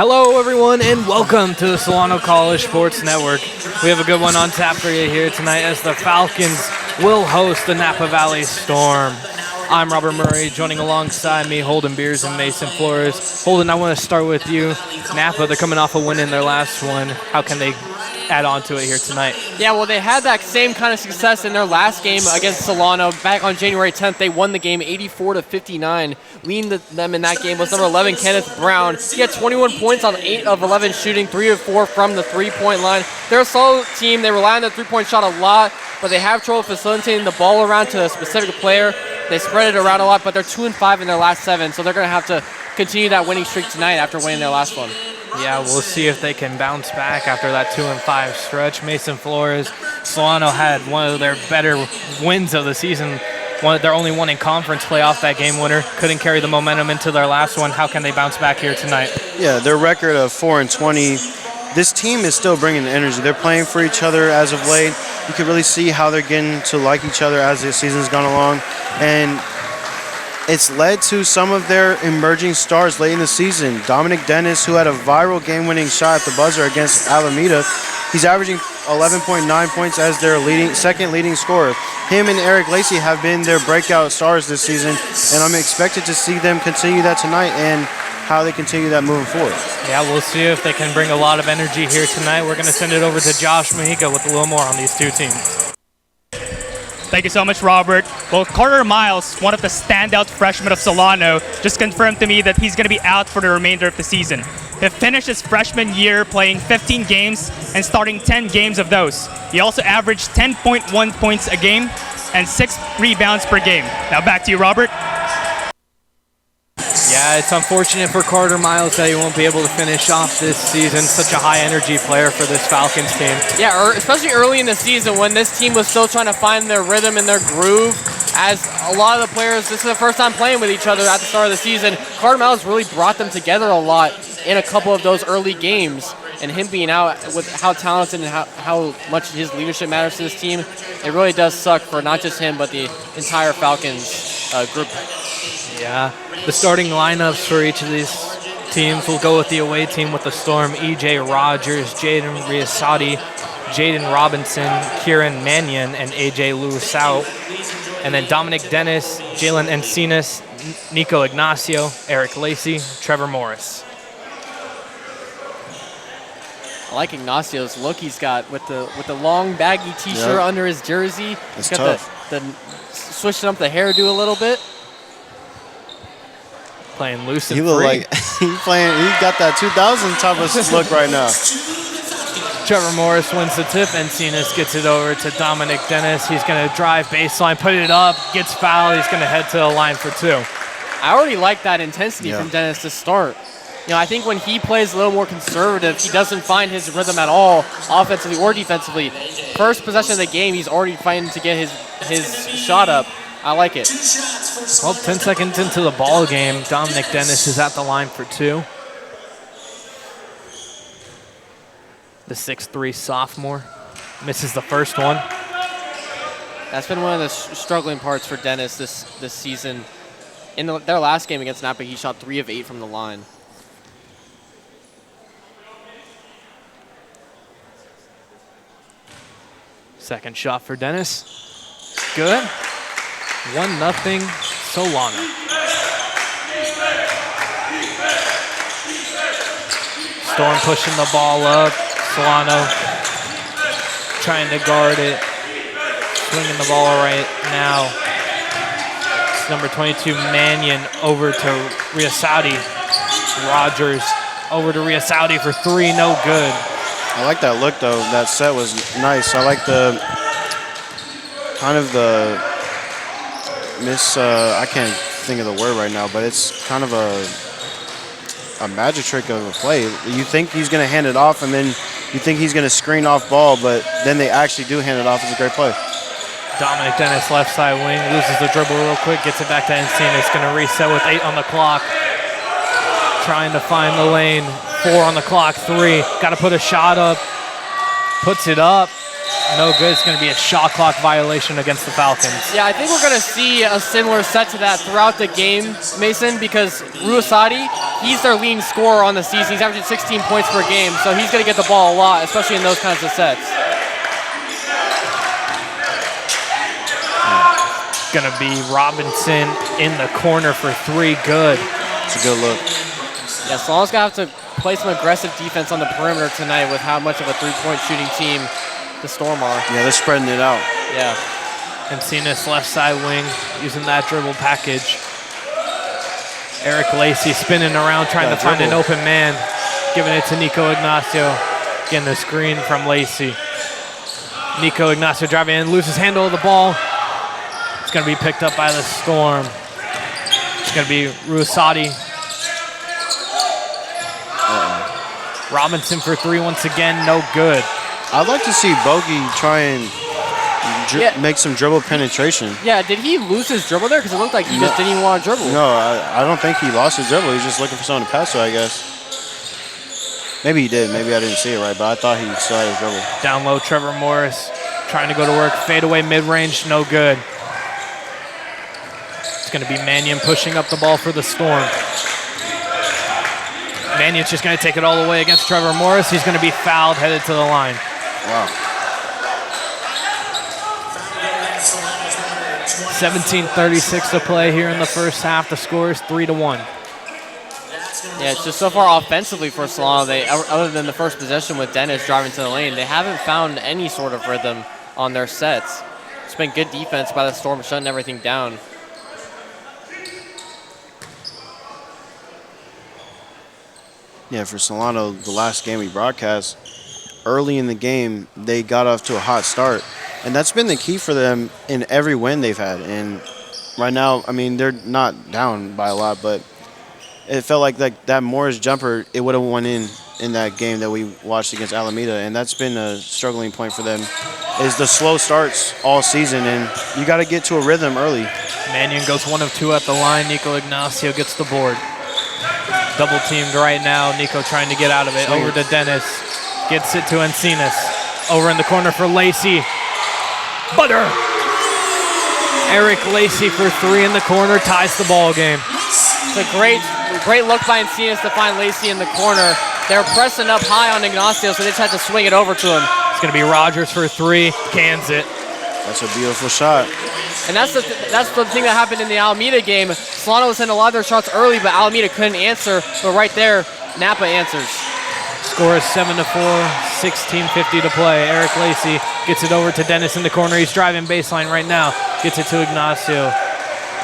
Hello, everyone, and welcome to the Solano College Sports Network. We have a good one on tap for you here tonight as the Falcons will host the Napa Valley Storm. I'm Robert Murray, joining alongside me, Holden Beers and Mason Flores. Holden, I want to start with you. Napa, they're coming off a win in their last one. How can they add on to it here tonight? Yeah, well, they had that same kind of success in their last game against Solano back on January 10th. They won the game 84-59. Leading them in that game was number 11, Kenneth Brown. He had 21 points on 8 of 11 shooting, 3 of 4 from the three-point line. They're a solid team. They rely on the three-point shot a lot, but they have trouble facilitating the ball around to a specific player. They spread it around a lot, but they're 2-5 in their last 7, so they're going to have to continue that winning streak tonight after winning their last one. Yeah, we'll see if they can bounce back after that 2-5 stretch. Mason Flores, Solano had one of their better wins of the season. Their only one in conference playoff, that game winner. Couldn't carry the momentum into their last one. How can they bounce back here tonight? Yeah, their record of 4-20. This team is still bringing the energy. They're playing for each other as of late. You can really see how they're getting to like each other as the season's gone along. And it's led to some of their emerging stars late in the season. Dominic Dennis, who had a viral game-winning shot at the buzzer against Alameda, he's averaging 11.9 points as their second leading scorer. Him and Eric Lacey have been their breakout stars this season, and I'm expected to see them continue that tonight and how they continue that moving forward. Yeah, we'll see if they can bring a lot of energy here tonight. We're going to send it over to Josh Mahika with a little more on these two teams. Thank you so much, Robert. Well, Carter Miles, one of the standout freshmen of Solano, just confirmed to me that he's going to be out for the remainder of the season. He finished his freshman year playing 15 games and starting 10 games of those. He also averaged 10.1 points a game and 6 rebounds per game. Now back to you, Robert. Yeah, it's unfortunate for Carter Miles that he won't be able to finish off this season. Such a high-energy player for this Falcons team. Yeah, especially early in the season when this team was still trying to find their rhythm and their groove. As a lot of the players, this is the first time playing with each other at the start of the season. Carter Miles really brought them together a lot in a couple of those early games. And him being out with how talented and how much his leadership matters to this team, it really does suck for not just him, but the entire Falcons group. Yeah, the starting lineups for each of these teams will go with the away team with the Storm: E.J. Rogers, Jaden Riasati, Jaden Robinson, Kieran Mannion, and A.J. Luisau. And then Dominic Dennis, Jalen Encinas, Nico Ignacio, Eric Lacey, Trevor Morris. I like Ignacio's look he's got with the long baggy T-shirt under his jersey. It's he's got tough. the switching up the hairdo a little bit. Playing loose and He free. look like he got that 2000 type of look right now. Trevor Morris wins the tip. Encinas gets it over to Dominic Dennis. He's going to drive baseline, put it up, gets fouled. He's going to head to the line for 2. I already like that intensity from Dennis to start. You know, I think when he plays a little more conservative, he doesn't find his rhythm at all, offensively or defensively. First possession of the game, he's already fighting to get his shot up. I like it. Well, 10 seconds into the ball game, Dominic Dennis is at the line for 2. The 6'3" sophomore misses the first one. That's been one of the struggling parts for Dennis this season. In their last game against Napa, he shot 3 of 8 from the line. Second shot for Dennis. Good. 1-0 Solano. Storm pushing the ball up. Solano trying to guard it. Swinging the ball right now. It's number 22, Mannion, over to Riasati. Rogers over to Riasati for 3, no good. I like that look, though. That set was nice. I like the kind of the I can't think of the word right now, but it's kind of a magic trick of a play. You think he's going to hand it off, and then you think he's going to screen off ball, but then they actually do hand it off. It's a great play. Dominic Dennis, left side wing, loses the dribble real quick, gets it back to Encinas. Going to reset with 8 on the clock. Trying to find the lane. 4 on the clock, 3. Got to put a shot up. Puts it up. No good. It's going to be a shot clock violation against the Falcons. Yeah, I think we're going to see a similar set to that throughout the game, Mason, because Ruasati, he's their leading scorer on the season. He's averaging 16 points per game, so he's going to get the ball a lot, especially in those kinds of sets. Going to be Robinson in the corner for 3. Good. It's a good look. Yeah, Solano's going to have to play some aggressive defense on the perimeter tonight with how much of a three-point shooting team the Storm are. Yeah, they're spreading it out. Yeah. Encinas left side wing using that dribble package. Eric Lacey spinning around trying to find an open man. Giving it to Nico Ignacio. Getting the screen from Lacey. Nico Ignacio driving in, loses handle of the ball. It's going to be picked up by the Storm. It's going to be Ruasati. Robinson for 3 once again, no good. I'd like to see Bogey try and make some dribble penetration. Yeah, did he lose his dribble there? Because it looked like he just didn't even want to dribble. No, I don't think he lost his dribble. He's just looking for someone to pass to, I guess. Maybe he did. Maybe I didn't see it right, but I thought he still had his dribble. Down low, Trevor Morris trying to go to work. Fadeaway mid-range, no good. It's going to be Mannion pushing up the ball for the Storm. Mannion's just going to take it all the way against Trevor Morris. He's going to be fouled, headed to the line. Wow. 17:36 to play here in the first half. The score is 3-1. Yeah, it's just so far offensively for Solano. Other than the first possession with Dennis driving to the lane, they haven't found any sort of rhythm on their sets. It's been good defense by the Storm, shutting everything down. Yeah, for Solano, the last game we broadcast, early in the game, they got off to a hot start. And that's been the key for them in every win they've had. And right now, I mean, they're not down by a lot, but it felt like that Morris jumper, it would have won in that game that we watched against Alameda. And that's been a struggling point for them, is the slow starts all season. And you got to get to a rhythm early. Mannion goes 1 of 2 at the line. Nico Ignacio gets the board. Double teamed right now. Nico trying to get out of it. Over to Dennis. Gets it to Encinas. Over in the corner for Lacey. Butter. Eric Lacey for 3 in the corner. Ties the ball game. It's a great look by Encinas to find Lacey in the corner. They're pressing up high on Ignacio, so they just had to swing it over to him. It's going to be Rogers for 3. Cans it. That's a beautiful shot. And that's the thing that happened in the Alameda game. Solano was hitting a lot of their shots early, but Alameda couldn't answer. But right there, Napa answers. Score is 7-4, 16:50 to play. Eric Lacey gets it over to Dennis in the corner. He's driving baseline right now. Gets it to Ignacio.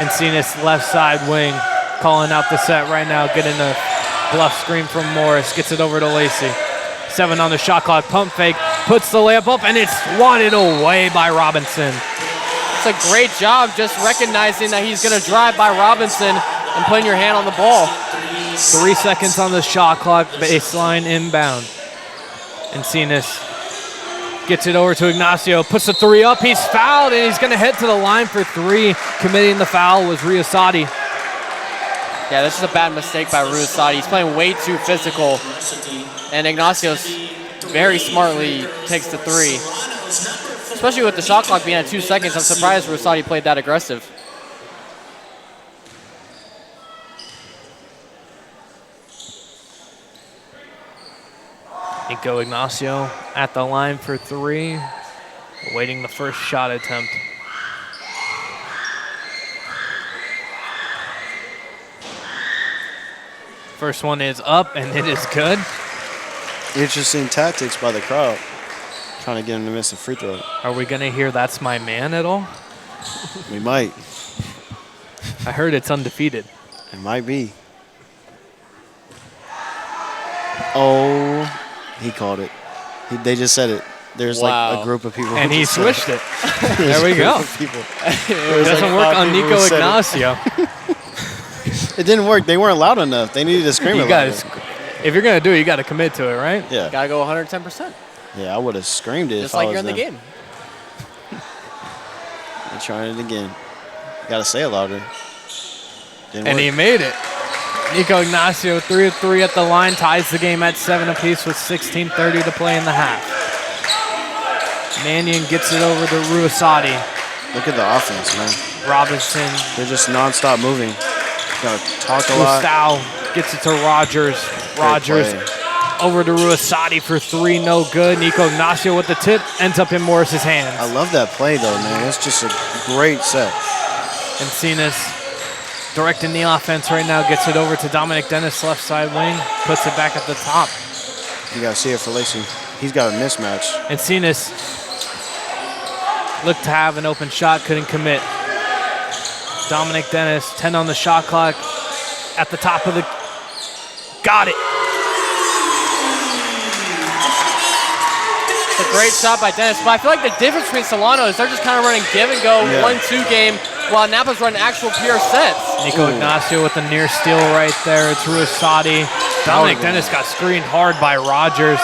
Encinas left side wing. Calling out the set right now. Getting a bluff screen from Morris. Gets it over to Lacey. 7 on the shot clock. Pump fake. Puts the layup up, and it's swatted away by Robinson. It's a great job just recognizing that he's going to drive by Robinson and putting your hand on the ball. 3 seconds on the shot clock, baseline inbound. Encinas gets it over to Ignacio, puts the 3 up, he's fouled, and he's going to head to the line for 3. Committing the foul was Ruasati. Yeah, this is a bad mistake by Ruasati. He's playing way too physical, and Ignacio very smartly takes the 3. Especially with the shot clock being at 2 seconds, I'm surprised Ruasati played that aggressive. Nico Ignacio at the line for 3, awaiting the first shot attempt. First one is up, and it is good. Interesting tactics by the crowd, trying to get him to miss a free throw. Are we going to hear "That's my man" at all? We might. I heard it's undefeated. It might be. Oh, he called it. They just said it. There's like a group of people. And he switched it. There we go. It doesn't work on Nico Ignacio. It didn't work. They weren't loud enough. They needed to scream it louder. If you're going to do it, you got to commit to it, right? Yeah. Got to go 110%. Yeah, I would have screamed it just if I like was you're in the game. They're trying it again. Got to say it louder. And he made it. Nico Ignacio, 3 of 3 at the line, ties the game at 7 apiece with 16:30 to play in the half. Mannion gets it over to Ruasati. Look at the offense, man. Robinson. They're just nonstop moving. Gotta talk a lot. Rustow gets it to Rogers. Rogers over to Ruasati for 3, no good. Nico Ignacio with the tip, ends up in Morris's hands. I love that play, though, man. It's just a great set. Encinas directing the offense right now, gets it over to Dominic Dennis, left side wing, puts it back at the top. You gotta see it for Lacey. He's got a mismatch. Encinas looked to have an open shot, couldn't commit. Dominic Dennis, 10 on the shot clock, at the top of the, got it. It's a great shot by Dennis, but I feel like the difference between Solano is they're just kind of running give and go, 1-2 game, while Napa's running actual pure sets. Nico Ignacio with the near steal right there. It's Ruasati. Dominic Dennis got screened hard by Rogers.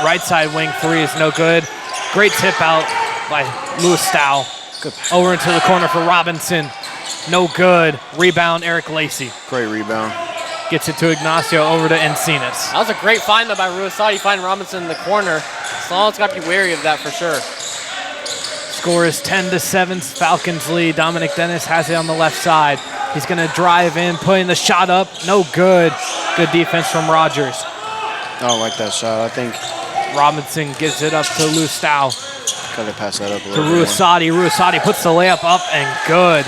Right side wing 3 is no good. Great tip out by Louis Stow. Over into the corner for Robinson. No good. Rebound, Eric Lacey. Great rebound. Gets it to Ignacio, over to Encinas. That was a great find, though, by Ruasati, finding Robinson in the corner. Solano's got to be wary of that for sure. Score is 10-7, Falcons lead. Dominic Dennis has it on the left side. He's going to drive in, putting the shot up. No good. Good defense from Rogers. I don't like that shot. I think Robinson gives it up to Lou Stow. gotta pass that up a To little bit more. Ruasati. Ruasati puts the layup up and good.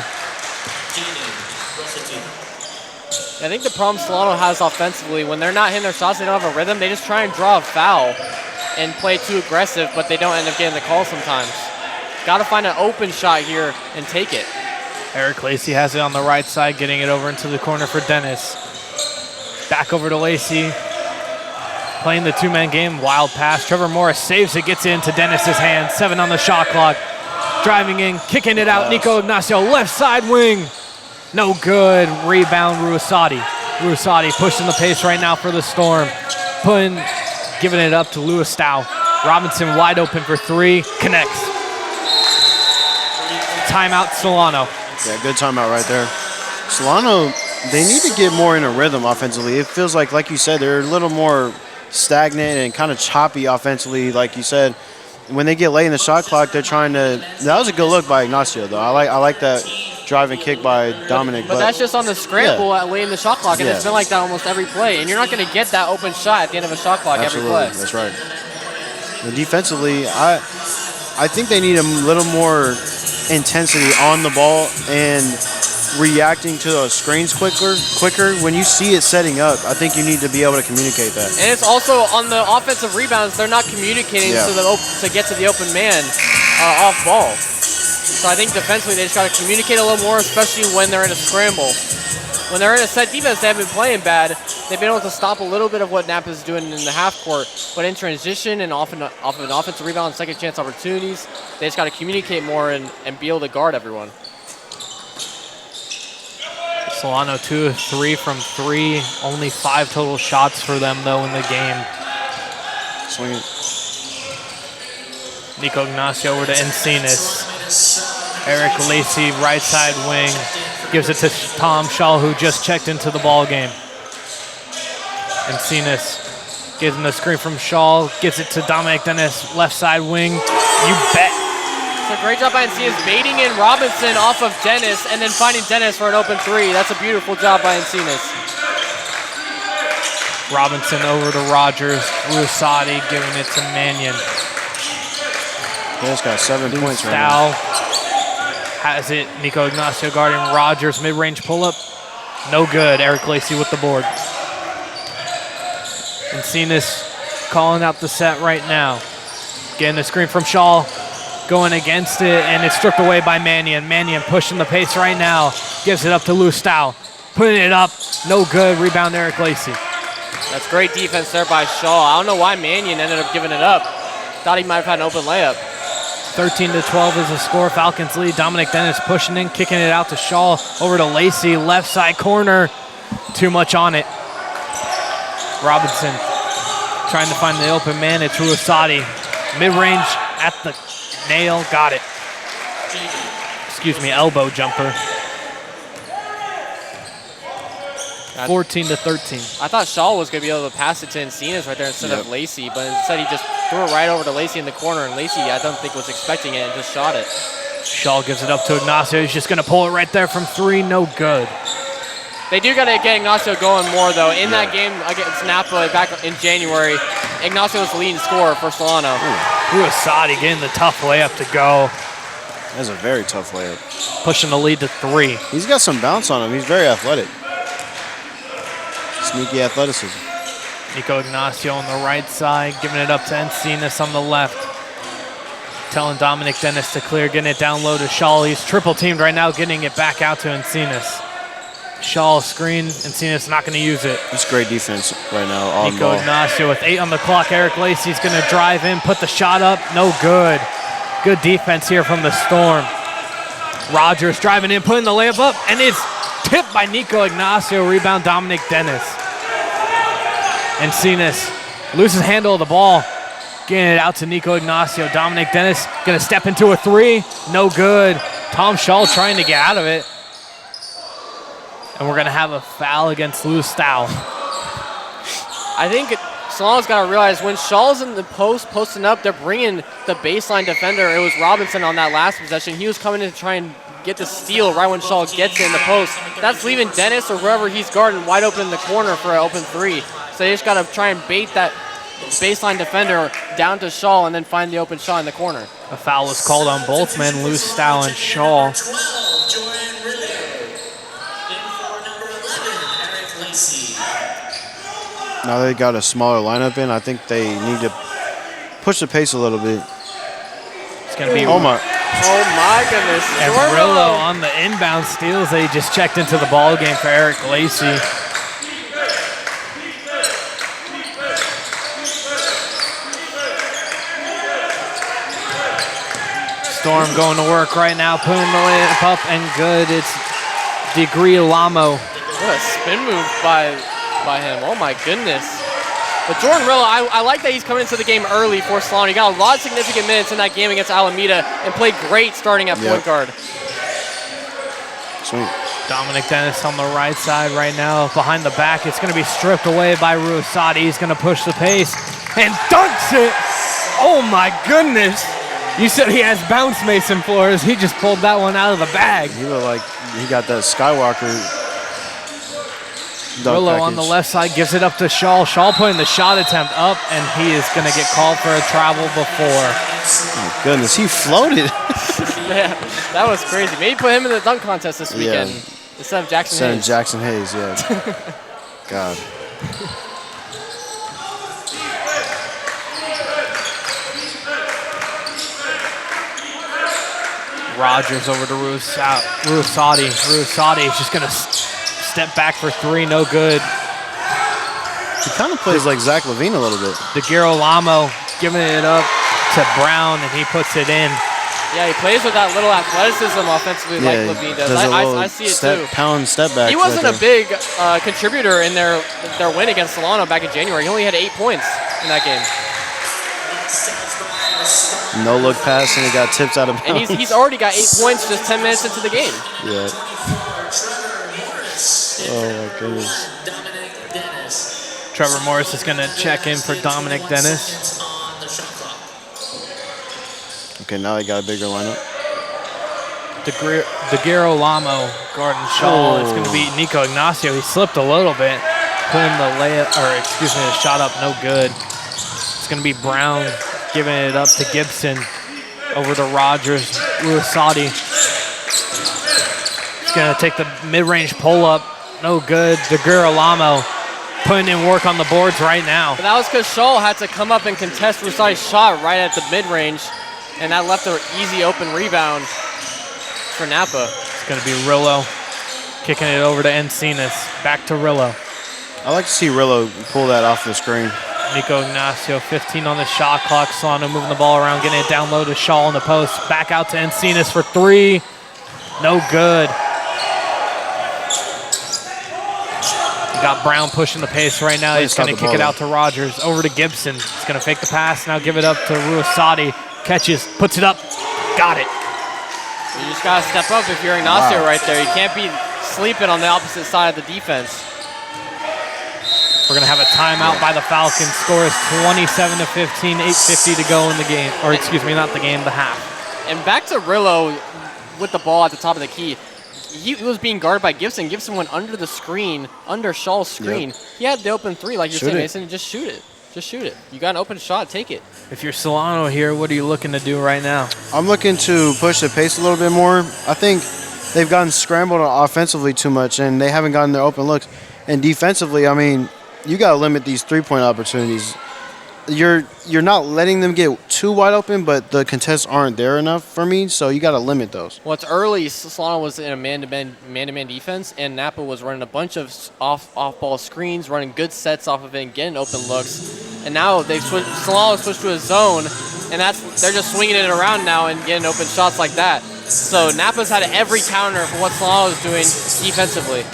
I think the problem Solano has offensively, when they're not hitting their shots, they don't have a rhythm, they just try and draw a foul and play too aggressive, but they don't end up getting the call sometimes. Got to find an open shot here and take it. Eric Lacey has it on the right side, getting it over into the corner for Dennis. Back over to Lacey. Playing the two-man game, wild pass. Trevor Morris saves it, gets it into Dennis's hands. 7 on the shot clock. Driving in, kicking it out. Nico Ignacio, left side wing. No good. Rebound, Ruasati. Ruasati pushing the pace right now for the Storm. Giving it up to Louis Stow. Robinson wide open for 3. Connects. Timeout, Solano. Yeah, good timeout right there. Solano, they need to get more in a rhythm offensively. It feels like you said, they're a little more stagnant and kind of choppy offensively, like you said. When they get late in the shot clock, they're trying to. That was a good look by Ignacio, though. I like that drive and kick by Dominic. But that's just on the scramble at late in the shot clock, and it's been like that almost every play. And you're not going to get that open shot at the end of a shot clock every play. That's right. And defensively, I think they need a little more intensity on the ball and reacting to those screens quicker. When you see it setting up, I think you need to be able to communicate that. And it's also on the offensive rebounds, they're not communicating to get to the open man off ball. So I think defensively they just got to communicate a little more, especially when they're in a scramble. When they're in a set defense, they haven't been playing bad. They've been able to stop a little bit of what Napa's doing in the half court, but in transition and off of an offensive rebound and second chance opportunities, they just got to communicate more and be able to guard everyone. Solano 2 of 3 from 3. Only 5 total shots for them, though, in the game. Swing it. Nico Ignacio over to Encinas. Eric Lacey, right side wing. Gives it to Tom Shaw, who just checked into the ball game. Encinas gives him the screen from Shaw. Gives it to Dominic Dennis, left side wing. You bet. It's a great job by Encinas baiting in Robinson off of Dennis and then finding Dennis for an open 3. That's a beautiful job by Encinas. Robinson over to Rogers. Ruasati giving it to Mannion. Dennis got 7 points right Stow now. has it. Nico Ignacio guarding Rogers. Mid-range pull-up. No good. Eric Lacey with the board. Encinas calling out the set right now. Getting the screen from Shaw. Going against it, and it's stripped away by Mannion. Mannion pushing the pace right now. Gives it up to Lou Stow. Putting it up. No good. Rebound, Eric Lacey. That's great defense there by Shaw. I don't know why Mannion ended up giving it up. Thought he might have had an open layup. 13-12 is the score. Falcons lead. Dominic Dennis pushing in, kicking it out to Shaw. Over to Lacey, left side corner. Too much on it. Robinson trying to find the open man. It's Ruasati. Mid-range at the nail. Got it. Excuse me, elbow jumper. 14-13. I thought Shaw was going to be able to pass it to Encinas right there instead of Lacey, but instead he just threw it right over to Lacey in the corner, and Lacey, I don't think, was expecting it and just shot it. Shaw gives it up to Ignacio. He's just going to pull it right there from 3. No good. They do got to get Ignacio going more, though. In that game against Napa back in January, Ignacio was the leading scorer for Solano. Ruasati getting the tough layup to go. That's a very tough layup. Pushing the lead to 3. He's got some bounce on him. He's very athletic. Sneaky athleticism. Nico Ignacio on the right side, giving it up to Encinas on the left. Telling Dominic Dennis to clear, getting it down low to Shaw. He's triple teamed right now, getting it back out to Encinas. Shaw screen, Encinas not going to use it. It's great defense right now. On Nico ball. Ignacio with 8 on the clock. Eric Lacey's going to drive in, put the shot up. No good. Good defense here from the Storm. Rogers driving in, putting the layup up, and it's tipped by Nico Ignacio. Rebound Dominic Dennis. Encinas loses handle of the ball. Getting it out to Nico Ignacio. Dominic Dennis going to step into a 3. No good. Tom Shaw trying to get out of it. And we're going to have a foul against Lou Stow. I think Solano's got to realize when Shaw's in the post, posting up, they're bringing the baseline defender. It was Robinson on that last possession. He was coming in to try and get the steal right when Shaw gets in the post. That's leaving Dennis or whoever he's guarding wide open in the corner for an open 3. So they just got to try and bait that baseline defender down to Shaw and then find the open shot in the corner. A foul was called on both men, Lou Stow and Shaw. Now they got a smaller lineup in. I think they need to push the pace a little bit. It's going to be Oh my goodness. and Rillo on the inbound steals. They just checked into the ball game for Eric Lacey. Storm going to work right now, putting the layup up and good. It's Degree Lamo. What a spin move by him. Oh my goodness. But Jordan Rillo, I like that he's coming into the game early for Solano. He got a lot of significant minutes in that game against Alameda and played great starting at point guard. Sweet. Dominic Dennis on the right side right now. Behind the back, it's going to be stripped away by Ruasati. He's going to push the pace and dunks it. Oh my goodness. You said he has bounce Mason Flores. He just pulled that one out of the bag. He looked like he got that Skywalker dunk Rillo package. on the left side gives it up to Shaw. Shaw putting the shot attempt up, and he is going to get called for a travel before. Oh my goodness, he floated. Yeah, that was crazy. Maybe put him in the dunk contest this weekend instead of Jackson Hayes. Jackson Hayes, yeah. God. Rogers over to Ruasati. Ruasati is just going to step back for 3, no good. He kind of plays like Zach LaVine a little bit. DeGiro Lamo giving it up to Brown, and he puts it in. Yeah, he plays with that little athleticism offensively like LaVine does. I see it too. Pound step back. He wasn't a big contributor in their win against Solano back in January. He only had 8 points in that game. No look pass, and he got tipped out of bounds. And he's already got 8 points just 10 minutes into the game. Yeah. Oh my goodness. Trevor Morris is going to check in for Dominic Dennis. Okay, now they got a bigger lineup. DeGiro Lamo, Gordon Shaw. It's going to be Nico Ignacio. He slipped a little bit, putting the shot up, no good. It's going to be Brown giving it up to Gibson, over to Rogers. Ruasati. He's going to take the mid-range pull-up, no good. DeGiro Lamo putting in work on the boards right now. But that was because Shaw had to come up and contest Rusati's shot right at the mid-range, and that left an easy open rebound for Napa. It's going to be Rillo kicking it over to Encinas. Back to Rillo. I like to see Rillo pull that off the screen. Nico Ignacio, 15 on the shot clock. Solano moving the ball around, getting it down low to Shaw in the post. Back out to Encinas for 3. No good. You got Brown pushing the pace right now. He's going to kick it out to Rogers. Over to Gibson. He's going to fake the pass. Now give it up to Ruasati. Catches, puts it up. Got it. You just got to step up if you're Ignacio right there. You can't be sleeping on the opposite side of the defense. We're going to have a timeout by the Falcons. Score is 27-15, 8:50 to go in the game. Or excuse me, not the game, the half. And back to Rillo with the ball at the top of the key. He was being guarded by Gibson. Gibson went under the screen, under Shaw's screen. Yep. He had the open three, like you're saying, Shoot it. Mason. Just shoot it. Just shoot it. You got an open shot, take it. If you're Solano here, what are you looking to do right now? I'm looking to push the pace a little bit more. I think they've gotten scrambled offensively too much, and they haven't gotten their open looks. And defensively, I mean, you got to limit these three-point opportunities. You're not letting them get too wide open, but the contests aren't there enough for me, so you got to limit those. Well, it's early. Solano was in a man-to-man defense, and Napa was running a bunch of off-ball screens, running good sets off of it, and getting open looks. And now Solano switched to a zone, and they're just swinging it around now and getting open shots like that. So Napa's had every counter for what Solano's doing defensively.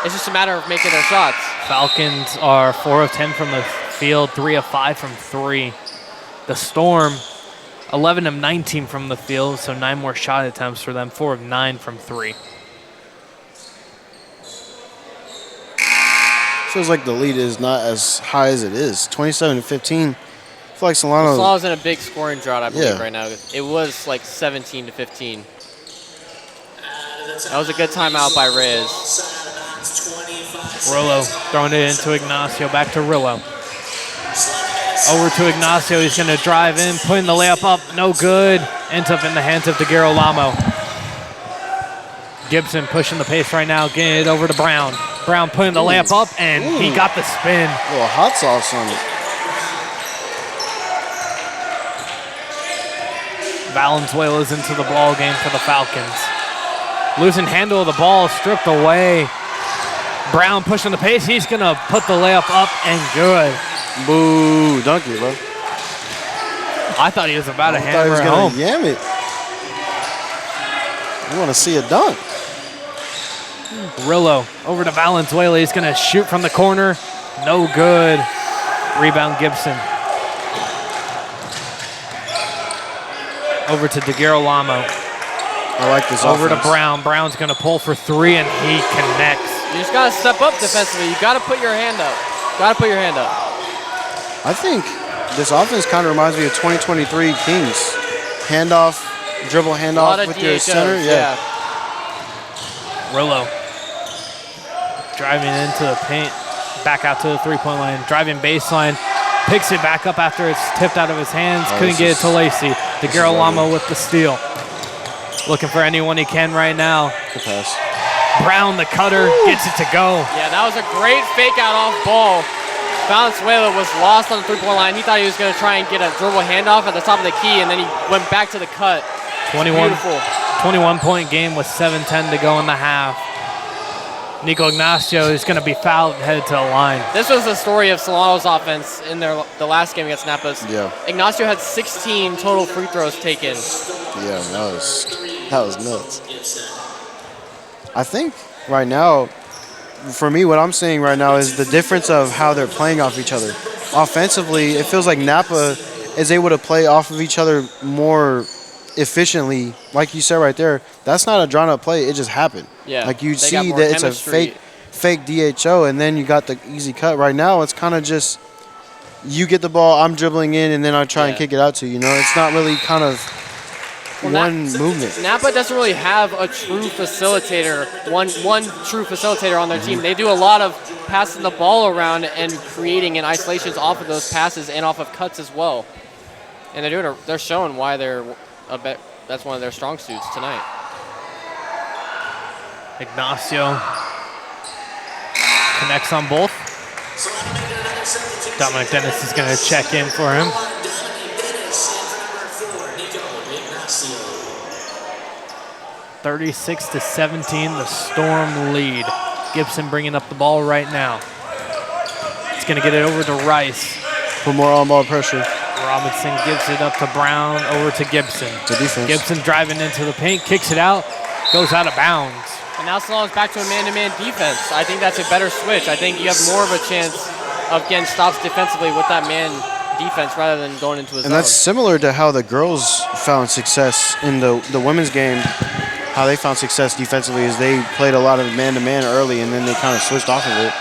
It's just a matter of making their shots. Falcons are 4 of 10 from the field, 3 of 5 from 3. The Storm, 11 of 19 from the field, so 9 more shot attempts for them, 4 of 9 from 3. Feels like the lead is not as high as it is. 27-15. I feel like Solano's in a big scoring drought, I believe, Yeah. right now. It was like 17-15. That was a good timeout by Riz. Rillo throwing it into Ignacio, back to Rillo. Over to Ignacio, he's going to drive in, putting the layup up, no good. Ends up in the hands of DeGirolamo. Gibson pushing the pace right now, getting it over to Brown. Brown putting the layup up, and he got the spin. A little hot sauce on it. Valenzuela's into the ball game for the Falcons. Losing handle of the ball, stripped away. Brown pushing the pace. He's going to put the layup up and good. Boo, dunk it, bro. I thought he was about to I thought he hammer was it gonna home. yam it. You want to see a dunk? Rillo over to Valenzuela. He's going to shoot from the corner. No good. Rebound Gibson. Over to DeGirolamo. I like this Over to offense. Brown. Brown's going to pull for 3, and he connects. You just got to step up defensively. You got to put your hand up. Got to put your hand up. I think this offense kind of reminds me of 2023 Kings. Handoff, dribble handoff with your DHOs, center. Yeah. Rillo driving into the paint, back out to the three-point line, driving baseline, picks it back up after it's tipped out of his hands. Couldn't get it to Lacey. DeGirolamo with the steal. Looking for anyone he can right now. Good pass. Brown, the cutter, gets it to go. Yeah, that was a great fake out off ball. Valenzuela was lost on the three-point line. He thought he was going to try and get a dribble handoff at the top of the key, and then he went back to the cut. 21-point game with 7:10 to go in the half. Nico Ignacio is going to be fouled and headed to the line. This was the story of Solano's offense in the last game against Napa's. Yeah. Ignacio had 16 total free throws taken. Yeah, that was nuts. I think right now, for me, what I'm seeing right now is the difference of how they're playing off each other. Offensively, it feels like Napa is able to play off of each other more efficiently. Like you said right there, that's not a drawn-up play. It just happened. Yeah, Like you they got see more that it's a chemistry. fake DHO, and then you got the easy cut. Right now, it's kind of just you get the ball, I'm dribbling in, and then I try and kick it out to you. You know, it's not really kind of one movement. Napa doesn't really have a true facilitator, one true facilitator on their team. They do a lot of passing the ball around and creating in isolations off of those passes and off of cuts as well. And they're showing why that's one of their strong suits tonight. Ignacio connects on both. Dominic Dennis is going to check in for him. 36-17, the Storm lead. Gibson bringing up the ball right now. He's going to get it over to Rice. Put more on-ball pressure. Robinson gives it up to Brown, over to Gibson. To defense. Gibson driving into the paint, kicks it out, goes out of bounds. And now Solano's back to a man-to-man defense. I think that's a better switch. I think you have more of a chance of getting stops defensively with that man defense rather than going into a zone. And that's similar to how the girls found success in the women's game. How they found success defensively is they played a lot of man-to-man early, and then they kind of switched off of it.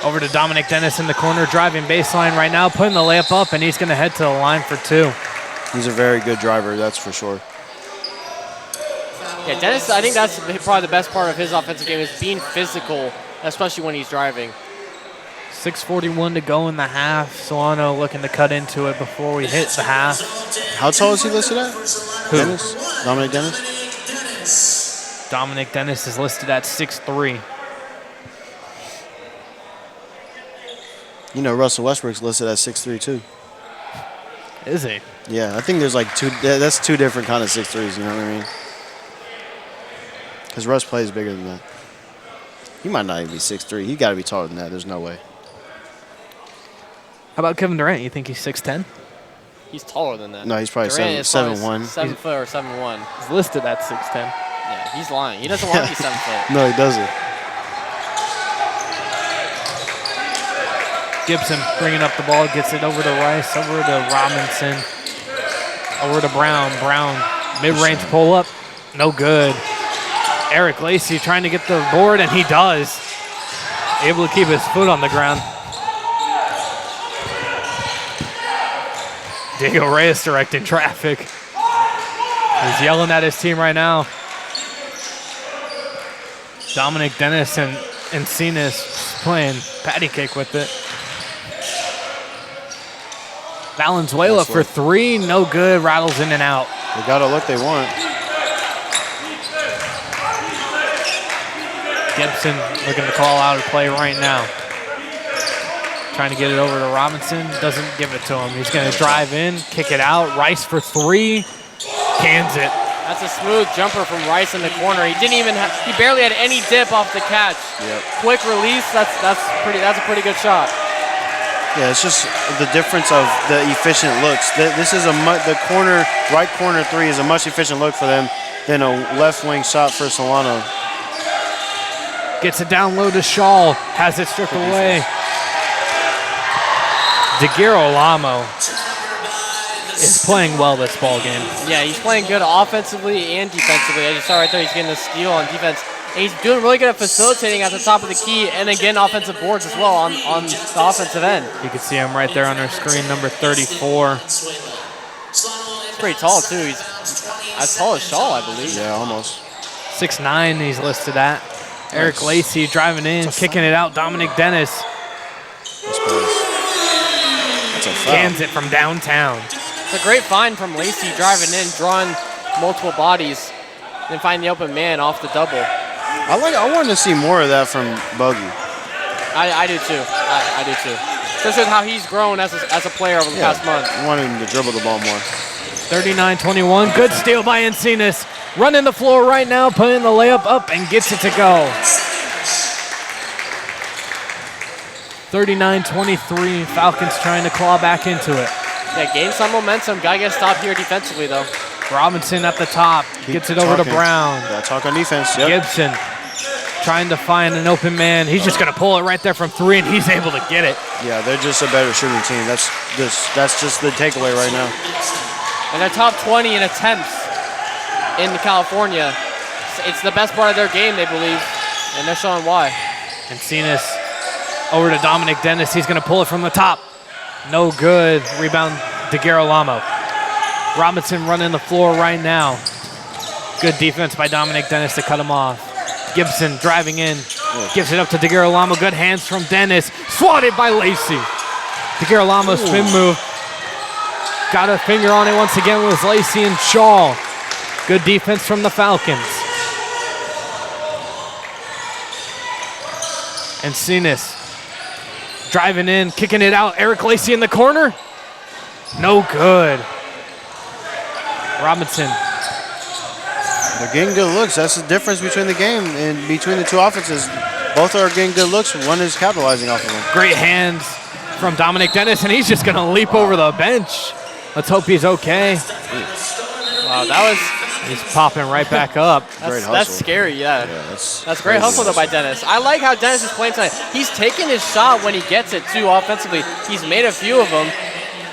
Over to Dominic Dennis in the corner, driving baseline right now, putting the layup up, and he's going to head to the line for 2. He's a very good driver, that's for sure. Yeah, Dennis, I think that's probably the best part of his offensive game is being physical, especially when he's driving. 6:41 to go in the half. Solano looking to cut into it before we hit the half. How tall is he listed at? Who? Dennis? Dominic Dennis? Dominic Dennis is listed at 6'3". You know, Russell Westbrook's listed at 6'3", too. Is he? Yeah, I think there's like that's 2 different kind of 6'3s, you know what I mean? Because Russ plays bigger than that. He might not even be 6'3". He got to be taller than that. There's no way. How about Kevin Durant? You think he's 6'10"? He's taller than that. No, he's probably Durant is probably 7'1". 7 foot or 7'1". He's listed at 6'10". Yeah, he's lying. He doesn't want to be 7 foot. No, he doesn't. Gibson bringing up the ball, gets it over to Rice, over to Robinson, over to Brown. Brown, mid-range pull-up, no good. Eric Lacey trying to get the board, and he does. Able to keep his foot on the ground. Diego Reyes directing traffic. He's yelling at his team right now. Dominic Dennis and Encinas playing patty cake with it. Valenzuela for 3, no good, rattles in and out. They got to look they want. Gibson looking to call out a play right now. Trying to get it over to Robinson, doesn't give it to him. He's going to drive in, kick it out. Rice for 3, cans it. That's a smooth jumper from Rice in the corner. He barely had any dip off the catch. Yep. Quick release, that's a pretty good shot. Yeah, it's just the difference of the efficient looks. This is right corner 3 is a much efficient look for them than a left wing shot for Solano. Gets it down low to Shaw, has it stripped away. DeGirolamo is playing well this ball game. Yeah, he's playing good offensively and defensively. As you saw right there, he's getting the steal on defense. And he's doing really good at facilitating at the top of the key and again offensive boards as well on the offensive end. You can see him right there on our screen, number 34. He's pretty tall too. He's as tall as Shaw, I believe. Yeah, almost. 6'9" he's listed at. Eric Lacey driving in, kicking it out. Dominic Dennis That's a foul. cans it from downtown. It's a great find from Lacey driving in, drawing multiple bodies, and find the open man off the double. I wanted to see more of that from Bogey. I do too. I do too. Especially how he's grown as a player over the past month. I wanted him to dribble the ball more. 39-21, good steal by Encinas. Running the floor right now, putting the layup up and gets it to go. 39-23, Falcons trying to claw back into it. Yeah, gain some momentum. Gotta get stopped here defensively though. Robinson at the top, gets it over to Brown. Gotta talk on defense. Yep. Gibson trying to find an open man. He's just gonna pull it right there from 3, and he's able to get it. Yeah, they're just a better shooting team. That's just the takeaway right now. And they're top 20 in attempts in California. It's the best part of their game, they believe, and they're showing why. Encinas over to Dominic Dennis. He's going to pull it from the top. No good. Rebound, DeGirolamo. Robinson running the floor right now. Good defense by Dominic Dennis to cut him off. Gibson driving in. Gives it up to DeGirolamo. Good hands from Dennis. Swatted by Lacey. DeGirolamo spin move. Got a finger on it once again with Lacey and Shaw. Good defense from the Falcons. Encinas driving in, kicking it out. Eric Lacey in the corner. No good. Robinson. They're getting good looks. That's the difference between the game and between the two offenses. Both are getting good looks. One is capitalizing off of them. Great hands from Dominic Dennis, and he's just going to leap over the bench. Let's hope he's okay. Wow, that was... He's popping right back up. That's scary, yeah. That's great hustle though by Dennis. I like how Dennis is playing tonight. He's taking his shot when he gets it too offensively. He's made a few of them,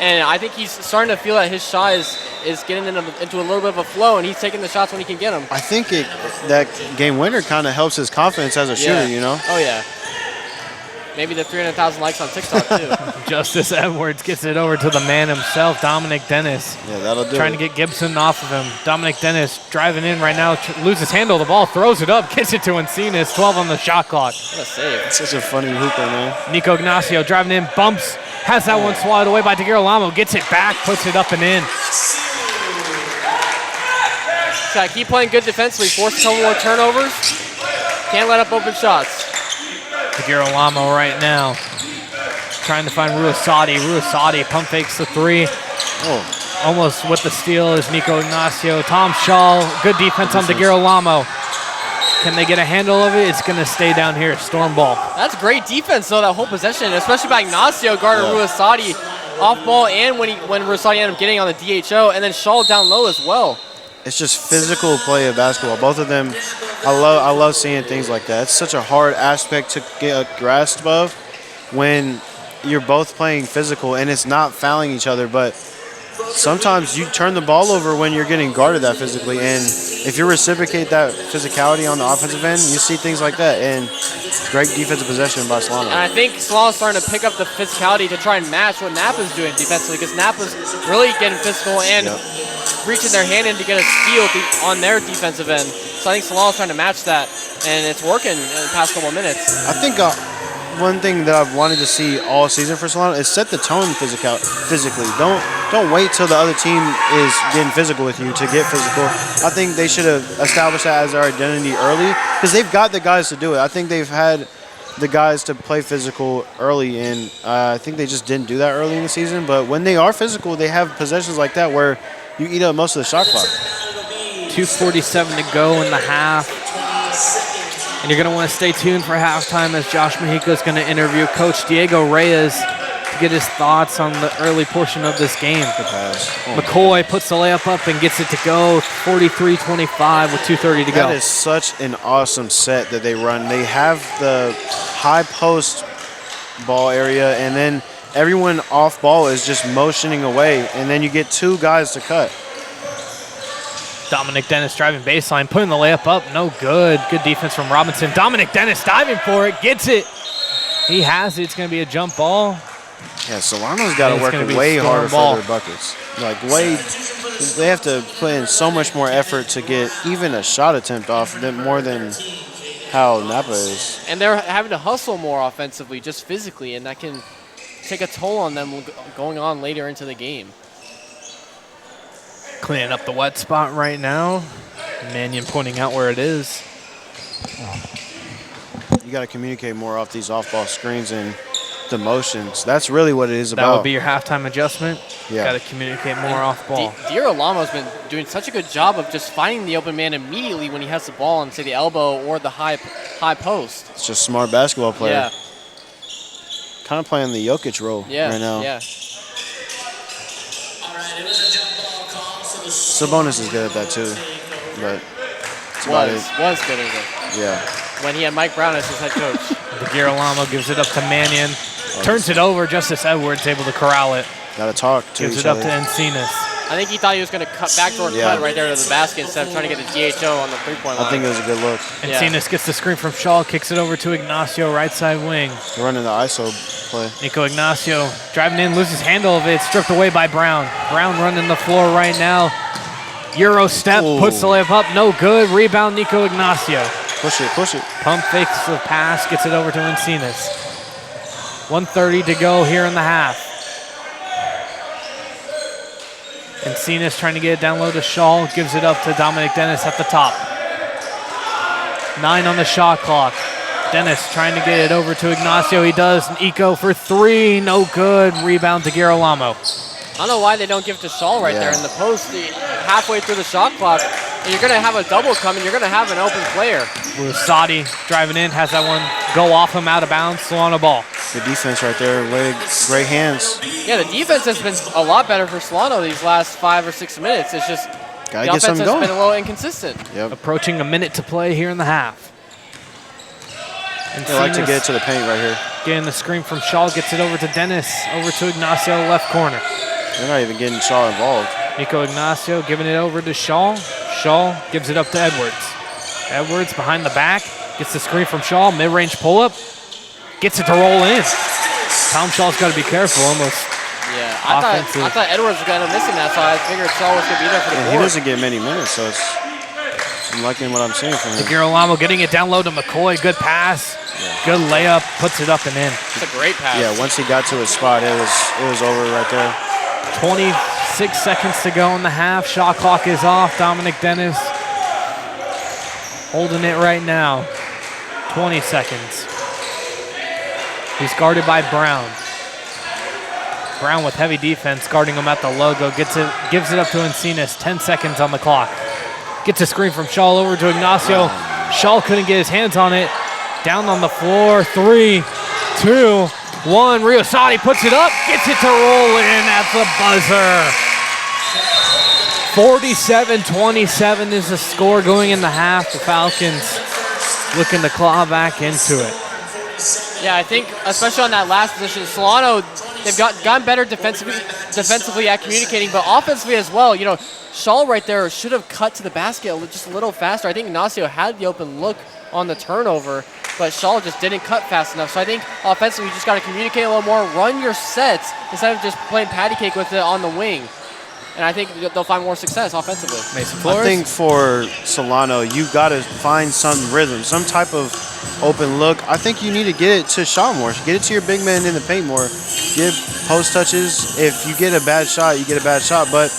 and I think he's starting to feel that his shot is getting into a little bit of a flow, and he's taking the shots when he can get them. I think that game winner kind of helps his confidence as a shooter, you know? Oh, yeah. maybe the 300,000 likes on TikTok too. Justice Edwards gets it over to the man himself, Dominic Dennis. Yeah, that'll do Trying it. to get Gibson off of him. Dominic Dennis driving in right now, loses handle of the ball, throws it up, gets it to Encinas, 12 on the shot clock. What a save. It's such a funny hooper, man. Nico Ignacio driving in, bumps, has that one swatted away by DeGirolamo, gets it back, puts it up and in. Got to keep playing good defensively, force a couple more turnovers. Can't let up open shots. DeGirolamo right now trying to find Ruasati. Ruasati pump fakes the three. Oh, Almost with the steal is Nico Ignacio. Tom Shaw, good defense on DeGirolamo. Can they get a handle of it? It's going to stay down here. Storm ball. That's great defense, though, that whole possession, especially by Ignacio guarding Ruasati off ball and when Ruasati ended up getting on the DHO, and then Shaw down low as well. it's just physical play of basketball. Both of them, I love seeing things like that. It's such a hard aspect to get a grasp of when you're both playing physical and it's not fouling each other, but sometimes you turn the ball over when you're getting guarded that physically, and if you reciprocate that physicality on the offensive end, you see things like that, and great defensive possession by Solano. And I think Solano's starting to pick up the physicality to try and match what Napa's doing defensively, because Napa's really getting physical and reaching their hand in to get a steal on their defensive end. So I think Solano's trying to match that, and it's working in the past couple of minutes. I think one thing that I've wanted to see all season for Solano is set the tone physically. Don't wait till the other team is getting physical with you to get physical. I think they should have established that as their identity early, because they've got the guys to do it. I think they've had the guys to play physical early, and I think they just didn't do that early in the season. But when they are physical, they have possessions like that where you eat up most of the shot clock. 2:47 to go in the half. And you're going to want to stay tuned for halftime as Josh Mexico is going to interview Coach Diego Reyes to get his thoughts on the early portion of this game. Good pass. McCoy puts the layup up and gets it to go, 43-25 with 2:30 to go. That is such an awesome set that they run. They have the high post ball area, and then everyone off ball is just motioning away, and then you get two guys to cut. Dominic Dennis driving baseline, putting the layup up, no good. Good defense from Robinson. Dominic Dennis diving for it, gets it. He has it. It's going to be a jump ball. Yeah, Solano's got to work way harder for their buckets. They have to put in so much more effort to get even a shot attempt off more than how Napa is. And they're having to hustle more offensively, just physically, and that can take a toll on them going on later into the game. Cleaning up the wet spot right now. Mannion pointing out where it is. You got to communicate more off these off-ball screens and the motions. That's really what it is about. That would be your halftime adjustment. Yeah. Got to communicate more off ball. DeGirolamo's been doing such a good job of just finding the open man immediately when he has the ball on, say, the elbow or the high post. It's just a smart basketball player. Yeah. Kind of playing the Jokic role right now. Yeah. Sabonis is good at that too, but that's about it. Was good at it. Yeah. When he had Mike Brown as his head coach. DeGirolamo gives it up to Mannion. Turns it over. Justice Edwards able to corral it. Got to talk to Gives each it up other. to Encinas. I think he thought he was going to cut backdoor cut right there to the basket instead of trying to get the DHO on the three-point line. I think it was a good look. Encinas gets the screen from Shaw, kicks it over to Ignacio, right side wing. They're running the ISO play. Nico Ignacio driving in, loses handle of it, stripped away by Brown. Brown running the floor right now. Euro step, puts the layup up, no good. Rebound, Nico Ignacio. Push it, push it. Pump fakes the pass, gets it over to Encinas. 1:30 to go here in the half. Encinas trying to get it down low to Shaw, gives it up to Dominic Dennis at the top. 9 on the shot clock. Dennis trying to get it over to Ignacio. He does. Eco for 3, no good. Rebound to Girolamo. I don't know why they don't give it to Shaw right there in the post halfway through the shot clock. And you're going to have a double coming. You're going to have an open player. Rusati driving in, has that one go off him out of bounds. Solano ball. Good defense right there. Great hands. Yeah, the defense has been a lot better for Solano these last 5 or 6 minutes. It's just Gotta the get offense something has going. been a little inconsistent. Yep. Approaching a minute to play here in the half. They like to get to the paint right here. Getting the screen from Shaw, gets it over to Dennis, over to Ignacio, left corner. They're not even getting Shaw involved. Nico Ignacio giving it over to Shaw. Shaw gives it up to Edwards. Edwards behind the back, gets the screen from Shaw, mid-range pull-up. Gets it to roll in. Tom Shaw's got to be careful almost. Yeah, I thought Edwards was going to miss that, so I figured Shaw was going to be there for the board. He doesn't get many minutes, so I'm liking what I'm seeing from him. Girolamo getting it down low to McCoy. Good pass. Yeah. Good layup. Puts it up and in. It's a great pass. Yeah, once he got to his spot, it was over right there. 26 seconds to go in the half. Shot clock is off. Dominic Dennis holding it right now. 20 seconds. He's guarded by Brown. Brown with heavy defense, guarding him at the logo. Gives it up to Encinas. 10 seconds on the clock. Gets a screen from Shaw over to Ignacio. Shaw couldn't get his hands on it. Down on the floor. 3, 2, 1. Riosati puts it up. Gets it to roll in at the buzzer. 47-27 is the score going in the half. The Falcons looking to claw back into it. Yeah, I think especially on that last position, Solano, they've gotten better defensively at communicating, but offensively as well. You know, Shaw right there should have cut to the basket just a little faster. I think Ignacio had the open look on the turnover, but Shaw just didn't cut fast enough. So I think offensively you just got to communicate a little more, run your sets instead of just playing patty cake with it on the wing. And I think they'll find more success offensively. Mason Flores? I think for Solano, you got to find some rhythm, some type of open look. I think you need to get it to Shaw more. Get it to your big man in the paint more. Give post touches. If you get a bad shot, you get a bad shot. But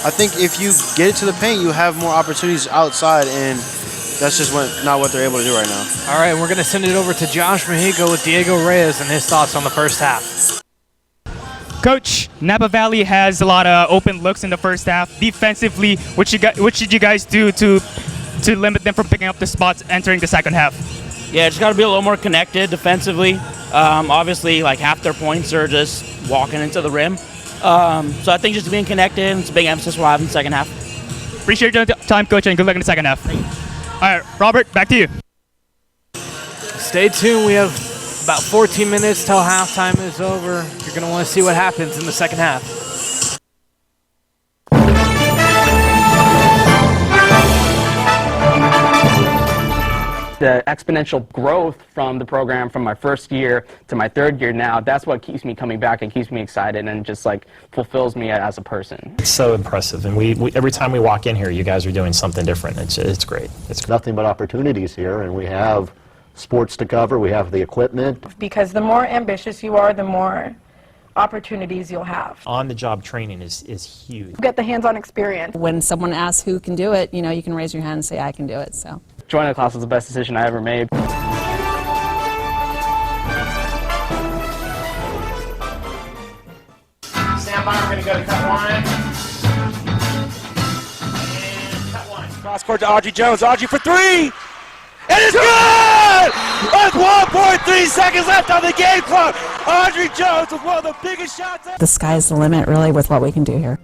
I think if you get it to the paint, you have more opportunities outside, and that's just not what they're able to do right now. All right, we're going to send it over to Josh Mejico with Diego Reyes and his thoughts on the first half. Coach, Napa Valley has a lot of open looks in the first half. Defensively, what should you guys do to limit them from picking up the spots entering the second half? Yeah, just got to be a little more connected defensively. Obviously, like half their points are just walking into the rim. So I think just being connected, it's a big emphasis we'll have in the second half. Appreciate your time, Coach, and good luck in the second half. All right, Robert, back to you. Stay tuned. We have about 14 minutes till halftime is over. You're going to want to see what happens in the second half. The exponential growth from the program from my first year to my third year now, that's what keeps me coming back and keeps me excited and just like fulfills me as a person. It's so impressive, and we every time we walk in here, you guys are doing something different. It's great. It's nothing but opportunities here, and we have sports to cover, we have the equipment. Because the more ambitious you are, the more opportunities you'll have. On-the-job training is huge. Get the hands-on experience. When someone asks who can do it, you know, you can raise your hand and say, I can do it, so. Joining the class was the best decision I ever made. Stand by, we're going to go to cut one. And cut one. Cross court to Audrey Jones. Audrey for three! It is good! With 1.3 seconds left on the game clock. Audrey Jones with one of the biggest shots ever. The sky's the limit, really, with what we can do here.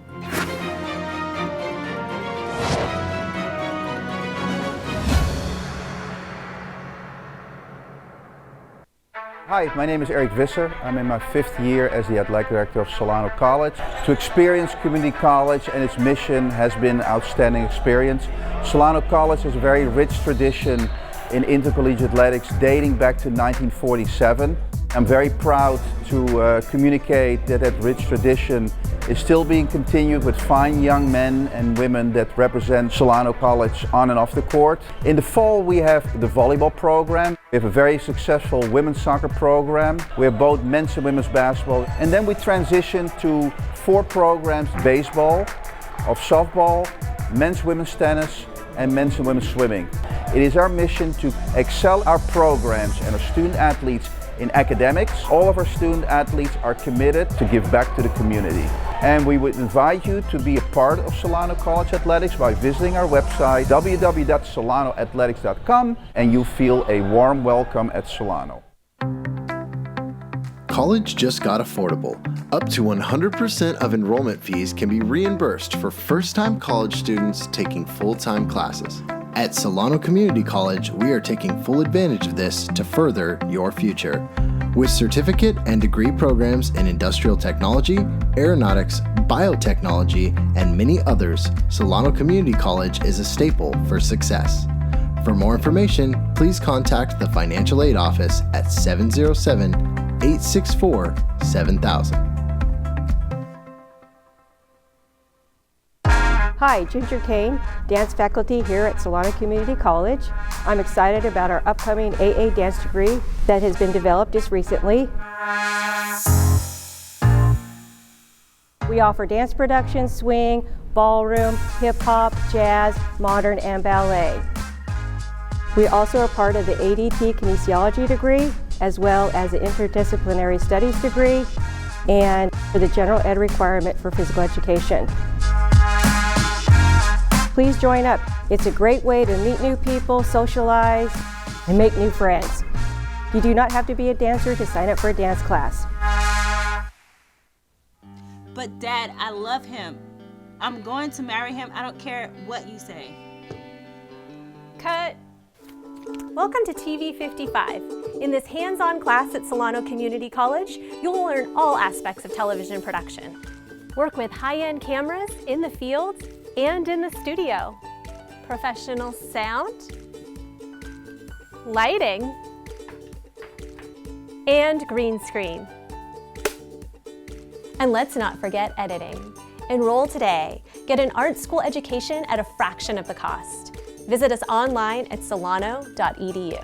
Hi, my name is Eric Visser. I'm in my 5th year as the athletic director of Solano College. To experience community college and its mission has been an outstanding experience. Solano College has a very rich tradition in intercollegiate athletics dating back to 1947. I'm very proud to communicate that rich tradition is still being continued with fine young men and women that represent Solano College on and off the court. In the fall we have the volleyball program. We have a very successful women's soccer program. We have both men's and women's basketball. And then we transition to 4 programs: baseball, of softball, men's women's tennis, and men's and women's swimming. It is our mission to excel our programs and our student athletes in academics. All of our student athletes are committed to give back to the community. And we would invite you to be a part of Solano College Athletics by visiting our website www.solanoathletics.com, and you feel a warm welcome at Solano. College just got affordable. Up to 100% of enrollment fees can be reimbursed for first-time college students taking full-time classes. At Solano Community College, we are taking full advantage of this to further your future. With certificate and degree programs in industrial technology, aeronautics, biotechnology, and many others, Solano Community College is a staple for success. For more information, please contact the Financial Aid Office at 707-864-7000. Hi, Ginger Kane, dance faculty here at Solano Community College. I'm excited about our upcoming AA dance degree that has been developed just recently. We offer dance production, swing, ballroom, hip-hop, jazz, modern, and ballet. We also are part of the ADT kinesiology degree, as well as the interdisciplinary studies degree, and for the general ed requirement for physical education. Please join up. It's a great way to meet new people, socialize, and make new friends. You do not have to be a dancer to sign up for a dance class. But Dad, I love him. I'm going to marry him. I don't care what you say. Cut. Welcome to TV 55. In this hands-on class at Solano Community College, you'll learn all aspects of television production. Work with high-end cameras in the field and in the studio. Professional sound, lighting, and green screen. And let's not forget editing. Enroll today. Get an art school education at a fraction of the cost. Visit us online at solano.edu.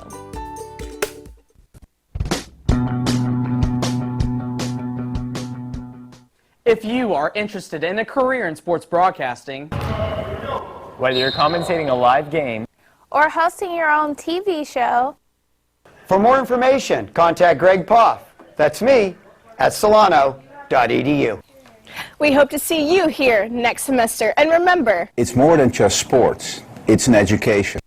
If you are interested in a career in sports broadcasting, whether you're commentating a live game or hosting your own TV show, for more information, contact Greg Poff. That's me at solano.edu. We hope to see you here next semester. And remember, It's more than just sports. It's an education.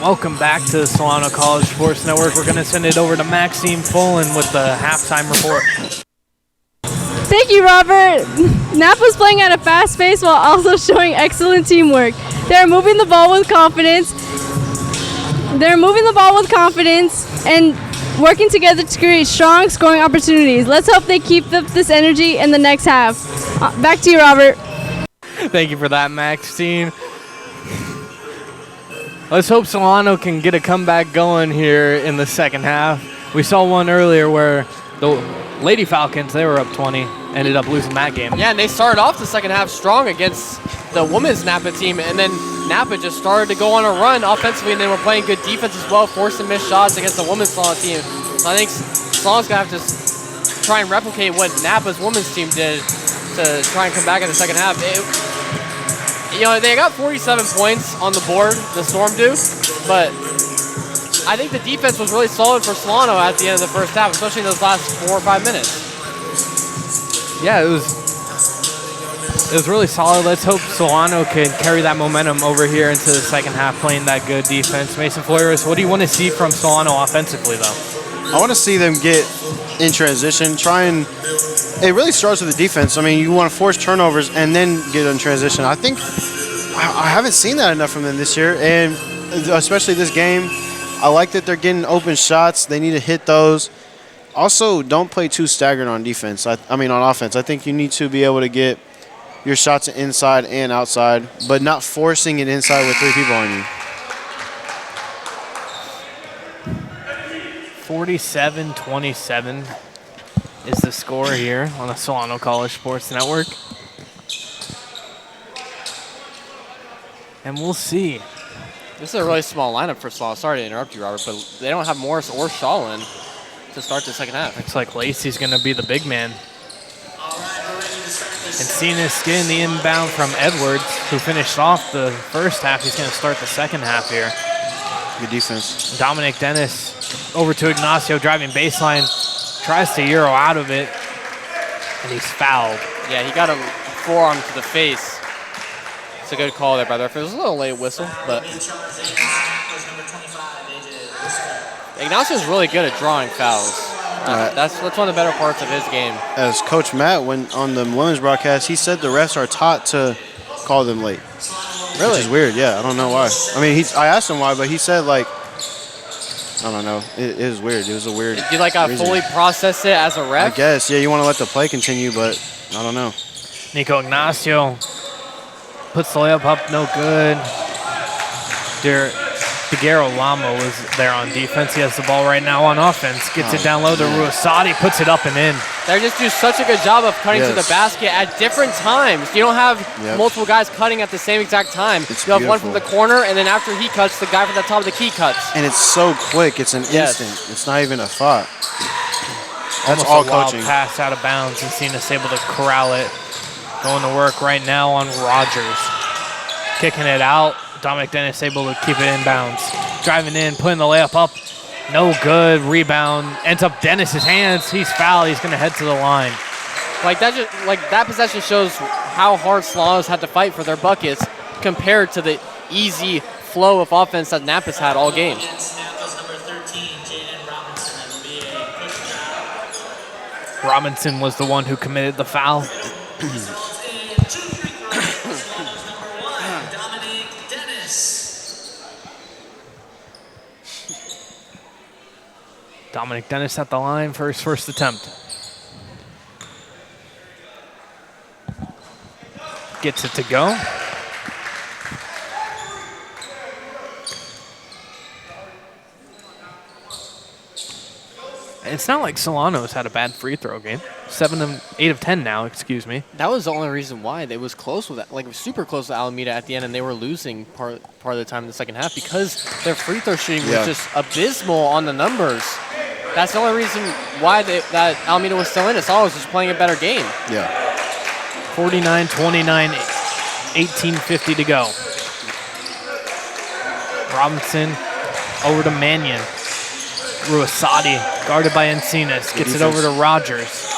Welcome back to the Solano College Sports Network. We're going to send it over to Maxime Fullen with the halftime report. Thank you, Robert. Napa's playing at a fast pace while also showing excellent teamwork. They're moving the ball with confidence. And working together to create strong scoring opportunities. Let's hope they keep up this energy in the next half. Back to you, Robert. Thank you for that, Maxine. Let's hope Solano can get a comeback going here in the second half. We saw one earlier where the Lady Falcons, they were up 20, ended up losing that game. Yeah, and they started off the second half strong against the women's Napa team, and then Napa just started to go on a run offensively, and they were playing good defense as well, forcing missed shots against the women's Solano team. So I think Solano's going to have to try and replicate what Napa's women's team did to try and come back in the second half. They got 47 points on the board, the Storm do, but I think the defense was really solid for Solano at the end of the first half, especially in those last 4 or 5 minutes. Yeah, it was really solid. Let's hope Solano can carry that momentum over here into the second half, playing that good defense. Mason Flores, what do you want to see from Solano offensively, though? I want to see them get in transition, it really starts with the defense. I mean, you want to force turnovers and then get in transition. I think I haven't seen that enough from them this year, and especially this game. I like that they're getting open shots. They need to hit those. Also, don't play too staggered on defense. On offense. I think you need to be able to get your shots inside and outside, but not forcing it inside with 3 people on you. 47-27 is the score here on the Solano College Sports Network. And we'll see This is a really small lineup for Solano. Sorry to interrupt you, Robert, but they don't have Morris or Shaw in to start the second half. Looks like Lacey's going to be the big man. Encinas getting the inbound from Edwards, who finished off the first half. He's going to start the second half here. Good defense. Dominic Dennis over to Ignacio, driving baseline, tries to Euro out of it, and he's fouled. Yeah, he got a forearm to the face. It's a good call there by the referee. It was a little late whistle, but Ignacio's really good at drawing fouls. That's one of the better parts of his game. As Coach Matt went on the women's broadcast, he said the refs are taught to call them late. Really? Which is weird, yeah. I don't know why. I mean, I asked him why, but he said, like, I don't know. It is weird. It was a weird Did you like fully process it as a ref? I guess, yeah. You want to let the play continue, but I don't know. Nico Ignacio puts the layup up, no good. Figueroa Lama was there on defense. He has the ball right now on offense. Gets it down low to Ruasati, puts it up and in. They just do such a good job of cutting to the basket at different times. You don't have multiple guys cutting at the same exact time. You have one from the corner, and then after he cuts, the guy from the top of the key cuts. And it's so quick. It's an instant. It's not even a thought. That's all coaching. Wild pass out of bounds, and Cena's able to corral it. Going to work right now on Rogers. Kicking it out. Dominic Dennis able to keep it inbounds. Driving in, putting the layup up. No good. Rebound. Ends up Dennis's hands. He's fouled. He's going to head to the line. That possession shows how hard Solano's had to fight for their buckets compared to the easy flow of offense that Napa's had all game. Robinson was the one who committed the foul. Dominic Dennis at the line for his first attempt. Gets it to go. It's not like Solano's had a bad free throw game. 8 of 10 now, excuse me. That was the only reason why they was close with that, super close with Alameda at the end, and they were losing part of the time in the second half because their free throw shooting was just abysmal on the numbers. That's the only reason why that Alameda was still in it. Solano was just playing a better game. Yeah. 49-29, 18:50 to go. Robinson over to Mannion. Ruasati, guarded by Encinas, gets it over to Rogers.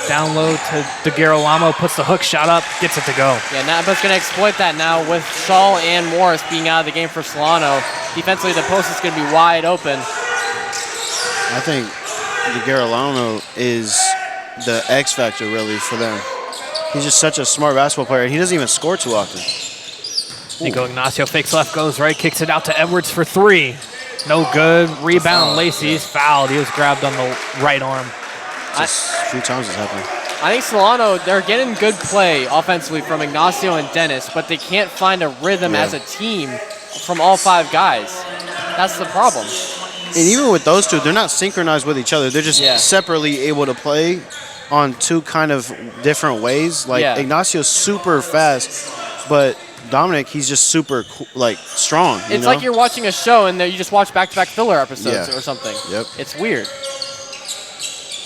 Down low to Girolamo, puts the hook shot up, gets it to go. Yeah, Napa's going to exploit that now with Shaw and Morris being out of the game for Solano. Defensively, the post is going to be wide open. I think Girolamo is the X factor, really, for them. He's just such a smart basketball player, and he doesn't even score too often. Nico Ignacio fakes left, goes right, kicks it out to Edwards for three. No good. Rebound, Lacey's fouled. He was grabbed on the right arm. Just a few times it's happened. I think Solano, they're getting good play offensively from Ignacio and Dennis, but they can't find a rhythm as a team from all five guys. That's the problem. And even with those two, they're not synchronized with each other. They're just separately able to play on two kind of different ways. Ignacio's super fast, but Dominic, he's just super strong. It's like you're watching a show and you just watch back-to-back filler episodes or something. Yep. It's weird.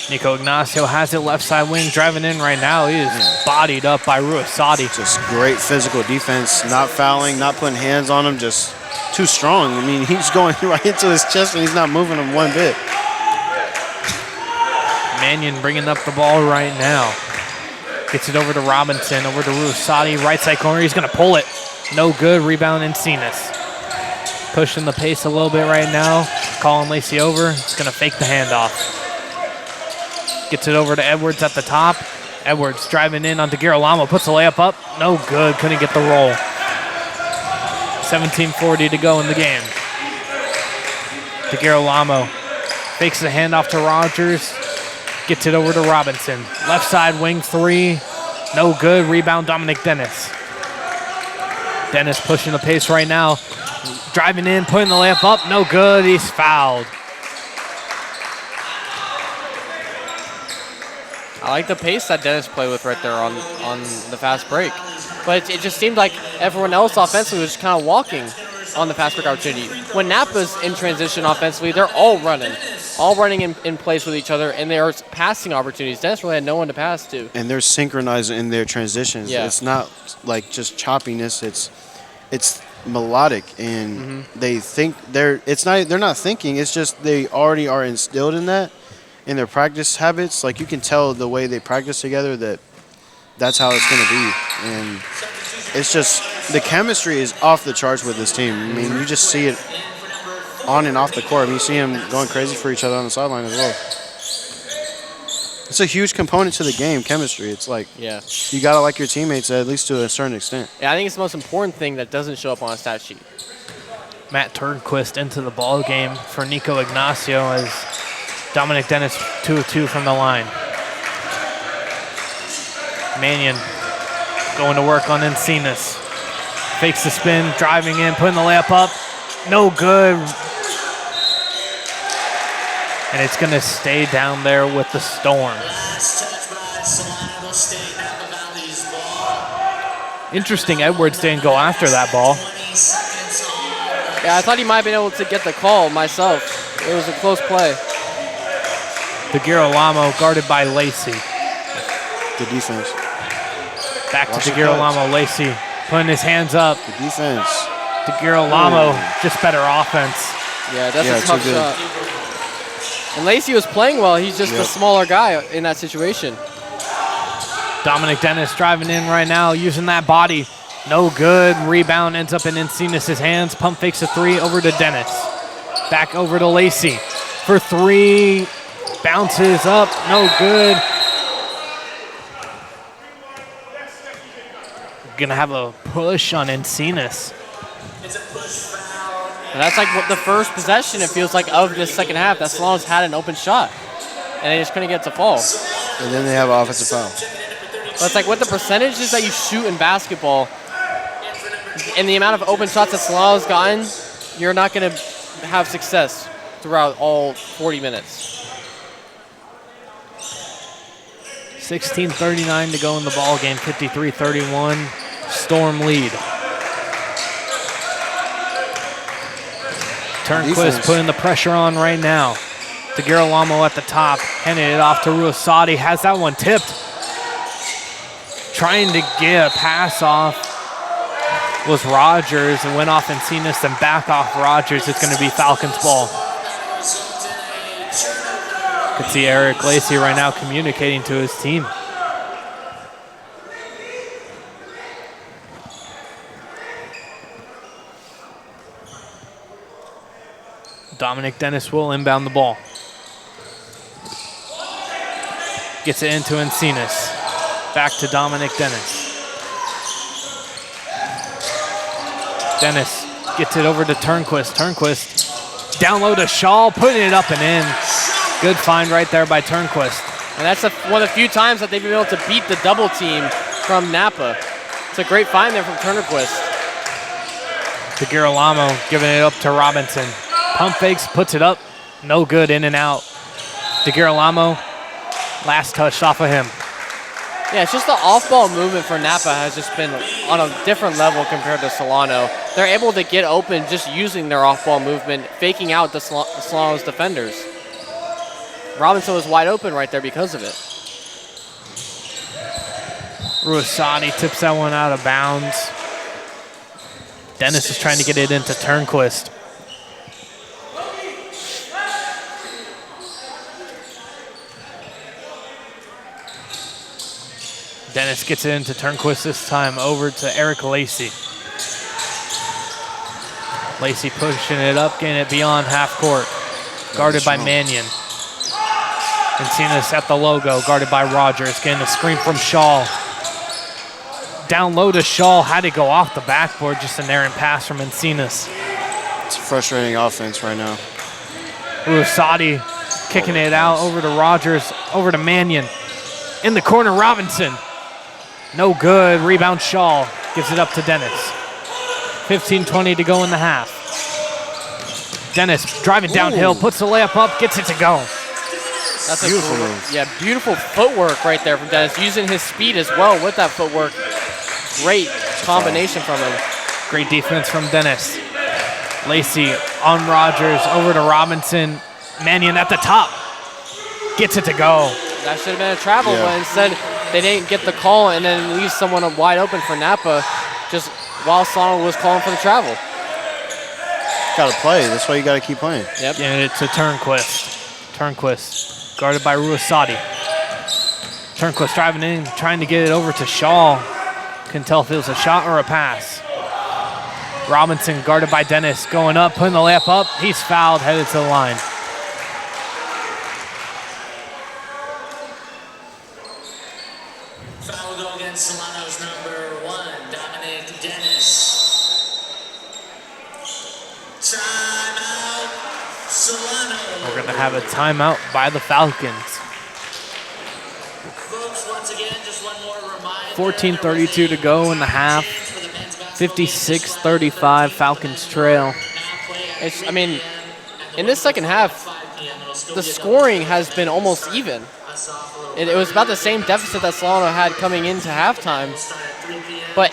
Nico Ignacio has it left side wing, driving in right now. He is bodied up by Ruasati. Just great physical defense, not fouling, not putting hands on him, just too strong. I mean, he's going right into his chest and he's not moving him one bit. Mannion bringing up the ball right now. Gets it over to Robinson, over to Ruasati, right side corner. He's going to pull it. No good. Rebound Encinas. Pushing the pace a little bit right now. Calling Lacey over. He's going to fake the handoff. Gets it over to Edwards at the top. Edwards driving in onto Girolamo. Puts the layup up. No good. Couldn't get the roll. 17:40 to go in the game. To Girolamo. Fakes the handoff to Rogers. Gets it over to Robinson. Left side wing three. No good. Rebound Dominic Dennis. Dennis pushing the pace right now. Driving in, putting the layup up. No good. He's fouled. I like the pace that Dennis played with right there on the fast break. But it just seemed like everyone else offensively was just kind of walking. on the fast break opportunity. When Napa's in transition offensively, they're all running in place with each other, and there's passing opportunities. Dennis really had no one to pass to. And they're synchronized in their transitions. Yeah. It's not like just choppiness. It's melodic, and they think they're not thinking. It's just they already are instilled in that in their practice habits. Like, you can tell the way they practice together that's how it's going to be. And it's just the chemistry is off the charts with this team. I mean, you just see it on and off the court. I mean, you see them going crazy for each other on the sideline as well. It's a huge component to the game, chemistry. It's like, you got to like your teammates at least to a certain extent. Yeah, I think it's the most important thing that doesn't show up on a stat sheet. Matt Turnquist into the ball game for Nico Ignacio as Dominic Dennis 2 of 2 from the line. Mannion going to work on Encinas. Fakes the spin, driving in, putting the layup up. No good. And it's going to stay down there with the Storm. Interesting, Edwards didn't go after that ball. Yeah, I thought he might have been able to get the call myself. It was a close play. De Girolamo guarded by Lacey. Good defense. Back to De Girolamo. Lacey putting his hands up. Good defense. De Girolamo, just better offense. Yeah, that's a tough shot. And Lacey was playing well. He's just a smaller guy in that situation. Dominic Dennis driving in right now, using that body. No good. Rebound ends up in Encinas' hands. Pump fakes a three over to Dennis. Back over to Lacey for three. Bounces up. No good. Gonna have a push on Encinas. And that's like the first possession, it feels like, of this second half. That Solano's had an open shot, and they just couldn't get to fall. And then they have an offensive foul. But it's like, what the percentages that you shoot in basketball and the amount of open shots that Solano's gotten, you're not going to have success throughout all 40 minutes. 16:39 to go in the ball game. 53-31. Storm lead. Turnquist putting the pressure on right now. De Girolamo at the top, handing it off to Ruasati. Has that one tipped. Trying to get a pass off was Rogers. It went off Encinas and back off Rogers. It's going to be Falcons ball. You can see Eric Lacey right now communicating to his team. Dominic Dennis will inbound the ball. Gets it into Encinas. Back to Dominic Dennis. Dennis gets it over to Turnquist. Turnquist down low to Shaw, putting it up and in. Good find right there by Turnquist. And that's one of the few times that they've been able to beat the double team from Napa. It's a great find there from Turnquist. De Girolamo giving it up to Robinson. Pump fakes, puts it up. No good, in and out. De Girolamo, last touch off of him. Yeah, it's just the off-ball movement for Napa has just been on a different level compared to Solano. They're able to get open just using their off-ball movement, faking out the Solano's defenders. Robinson was wide open right there because of it. Ruasati tips that one out of bounds. Dennis is trying to get it into Turnquist. Dennis gets it into Turnquist this time, over to Eric Lacey. Lacey pushing it up, getting it beyond half court. Guarded by Mannion. Encinas at the logo, guarded by Rogers. Getting a screen from Shaw. Down low to Shaw, had to go off the backboard, just an errant pass from Encinas. It's a frustrating offense right now. Ruasati kicking it out over to Rogers, over to Mannion. In the corner, Robinson. No good. Rebound Shaw. Gives it up to Dennis. 15-20 to go in the half. Dennis driving downhill, puts the layup up, gets it to go. That's a beautiful move. Yeah, beautiful footwork right there from Dennis, using his speed as well with that footwork. Great combination from him. Great defense from Dennis. Lacey on Rogers, over to Robinson. Mannion at the top. Gets it to go. That should have been a travel, but instead they didn't get the call and then leave someone wide open for Napa just while Solano was calling for the travel. Got to play. That's why you got to keep playing. Yep. And it's a Turnquist. Turnquist guarded by Ruasati. Turnquist driving in, trying to get it over to Shaw. Couldn't tell if it was a shot or a pass. Robinson guarded by Dennis, going up, putting the layup up. He's fouled, headed to the line. Foul go against Solano's number 1, Dominic Dennis. Timeout, Solano. We're going to have a timeout by the Falcons. Folks, once again, just one more reminder. 14:32 to go in the half. 56-35, Falcons trail. I mean, in this second half, the scoring has been almost even. It was about the same deficit that Solano had coming into halftime. But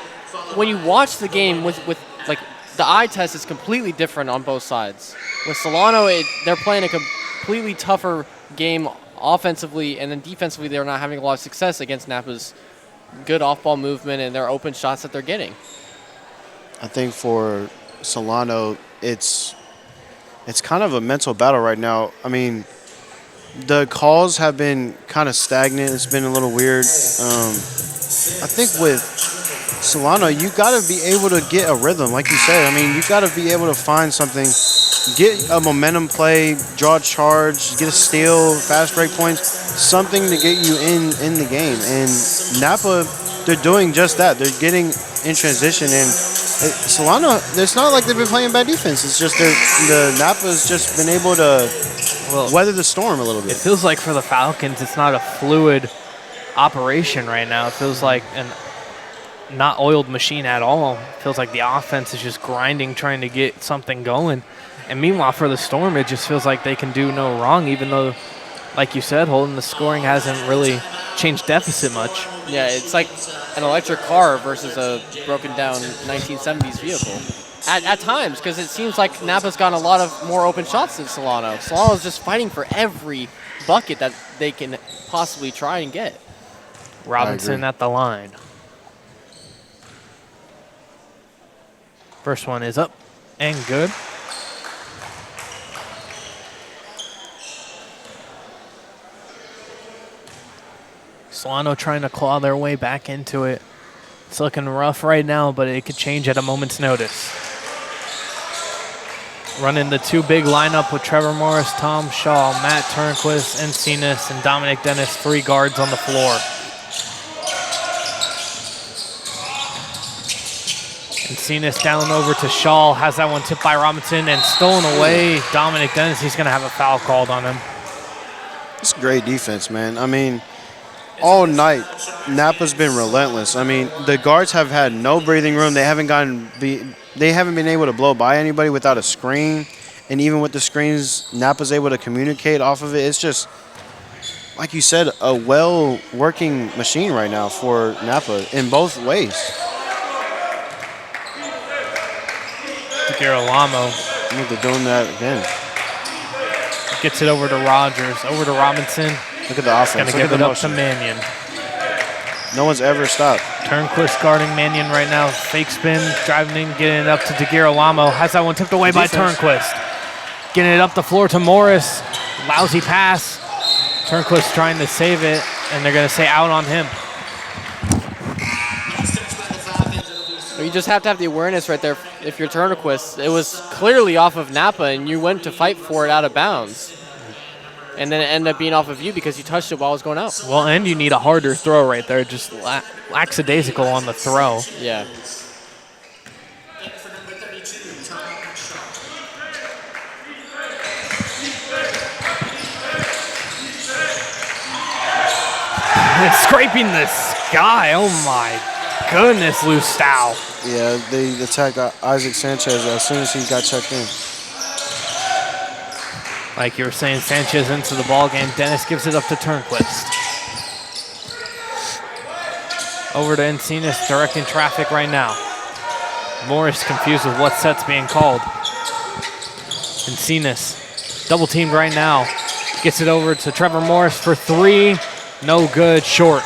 when you watch the game with like the eye test is completely different on both sides. With Solano, they're playing a completely tougher game offensively, and then defensively they're not having a lot of success against Napa's good off-ball movement and their open shots that they're getting. I think for Solano, it's kind of a mental battle right now. I mean, the calls have been kind of stagnant. It's been a little weird. I think with Solano, you got to be able to get a rhythm, like you said. I mean, you got to be able to find something, get a momentum play, draw a charge, get a steal, fast break points, something to get you in the game. And Napa, they're doing just that. They're getting in transition. And Solano, it's not like they've been playing bad defense. It's just the Napa's just been able to weather the storm a little bit. It feels like for the Falcons, it's not a fluid operation right now. It feels like an not oiled machine at all. It feels like the offense is just grinding, trying to get something going. And meanwhile, for the Storm, it just feels like they can do no wrong, even though, like you said, holding the scoring hasn't really changed deficit much. Yeah, it's like an electric car versus a broken down 1970s vehicle. At times, because it seems like Napa's gotten a lot of more open shots than Solano. Solano's just fighting for every bucket that they can possibly try and get. Robinson at the line. First one is up and good. Solano trying to claw their way back into it. It's looking rough right now, but it could change at a moment's notice. Running the two big lineup with Trevor Morris, Tom Shaw, Matt Turnquist, Encinas, and Dominic Dennis, 3 guards on the floor. Encinas down over to Shaw, has that one tipped by Robinson and stolen away. Dominic Dennis, he's going to have a foul called on him. It's great defense, man. I mean, all night, Napa's been relentless. I mean, the guards have had no breathing room. They haven't been able to blow by anybody without a screen. And even with the screens, Napa's able to communicate off of it. It's just, like you said, a well-working machine right now for Napa in both ways. Girolamo. I think they're doing that again. Gets it over to Rogers, over to Robinson. Look at the offense. Going to give it up to Mannion. No one's ever stopped. Turnquist guarding Mannion right now. Fake spin, driving in, getting it up to DeGirolamo. Has that one tipped away by Turnquist. Getting it up the floor to Morris. Lousy pass. Turnquist trying to save it, and they're going to say out on him. You just have to have the awareness right there. If you're Turnquist, it was clearly off of Napa, and you went to fight for it out of bounds. And then it ended up being off of you because you touched it while it was going out. Well, and you need a harder throw right there. Just lackadaisical on the throw. Yeah. It's scraping the sky. Oh, my goodness, Lustau. Yeah, they attacked Isaac Sanchez as soon as he got checked in. Like you were saying, Sanchez into the ball game. Dennis gives it up to Turnquist. Over to Encinas, directing traffic right now. Morris confused with what set's being called. Encinas, double teamed right now. Gets it over to Trevor Morris for 3. No good, short.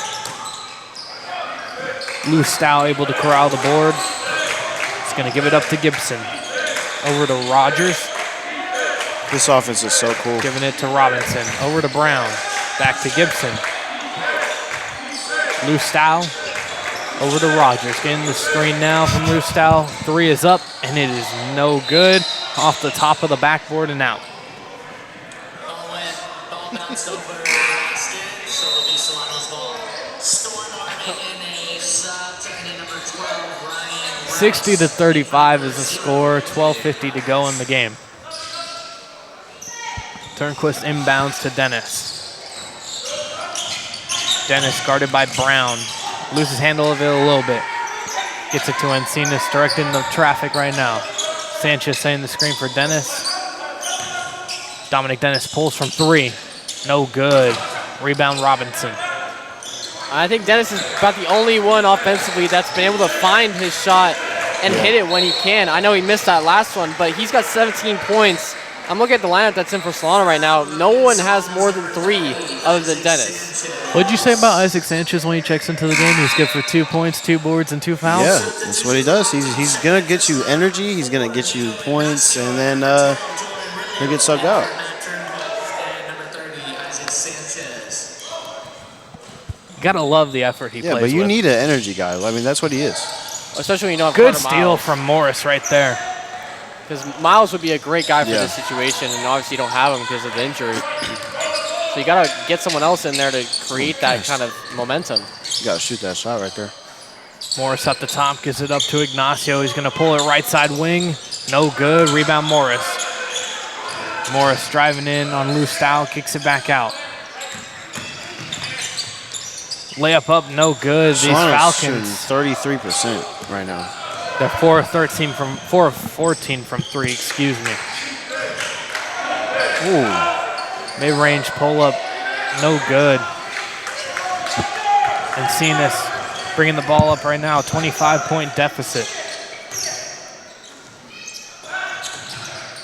Lou Stow able to corral the board. He's going to give it up to Gibson. Over to Rogers. This offense is so cool. Giving it to Robinson. Over to Brown. Back to Gibson. Lou Stow. Over to Rogers. Getting the screen now from Lou Stow. 3 is up, and it is no good. Off the top of the backboard and out. Ball bounced over basket, so it'll be Solano's ball. Storm Army in a sub, taking in number 12, Ryan. 60-35 is the score. 12:50 to go in the game. Turnquist inbounds to Dennis. Dennis guarded by Brown. Loses handle of it a little bit. Gets it to Encinas, directing the traffic right now. Sanchez setting the screen for Dennis. Dominic Dennis pulls from 3. No good. Rebound Robinson. I think Dennis is about the only one offensively that's been able to find his shot and hit it when he can. I know he missed that last one, but he's got 17 points. I'm looking at the lineup that's in for Solano right now. No one has more than 3 other than Dennis. What did you say about Isaac Sanchez when he checks into the game? He's good for 2 points, 2 boards, and 2 fouls? Yeah, that's what he does. He's going to get you energy. He's going to get you points, and then he'll get subbed out. You got to love the effort he plays with. Yeah, but you need an energy guy. I mean, that's what he is. Especially when you don't have good Carter steal Miles. from Morris right there. Because Miles would be a great guy for this situation, and obviously you don't have him because of the injury. So you got to get someone else in there to create that kind of momentum. You got to shoot that shot right there. Morris at the top, gives it up to Ignacio. He's going to pull it right side wing. No good. Rebound Morris. Morris driving in on loose style, kicks it back out. Layup up, no good. These Falcons 33% right now. They're 4 of 14 from 3, excuse me. Ooh. Mid-range pull-up, no good. Encinas bringing the ball up right now, 25-point deficit.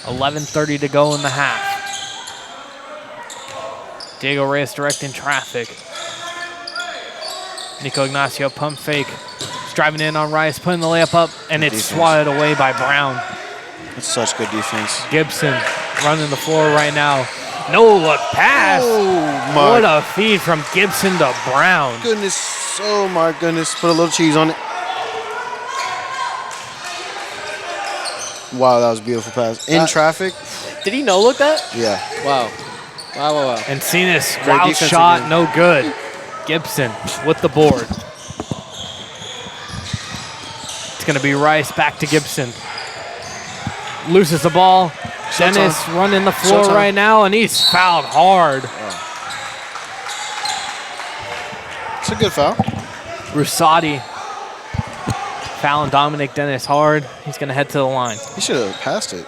11:30 to go in the half. Diego Reyes directing traffic. Nico Ignacio pump fake. He's driving in on Rice, putting the layup up, and it's swatted away by Brown. That's such good defense. Gibson running the floor right now. No look pass. Oh, what a feed from Gibson to Brown. Goodness, oh my goodness. Put a little cheese on it. Wow, that was a beautiful pass. In traffic. Did he no-look that? Yeah. Wow. Wow. Encinas, wild shot, again. No good. Gibson with the board. It's going to be Rice back to Gibson. Loses the ball. Dennis running the floor right now, and he's fouled hard. It's a good foul. Rusati fouling Dominic Dennis hard. He's going to head to the line. He should have passed it.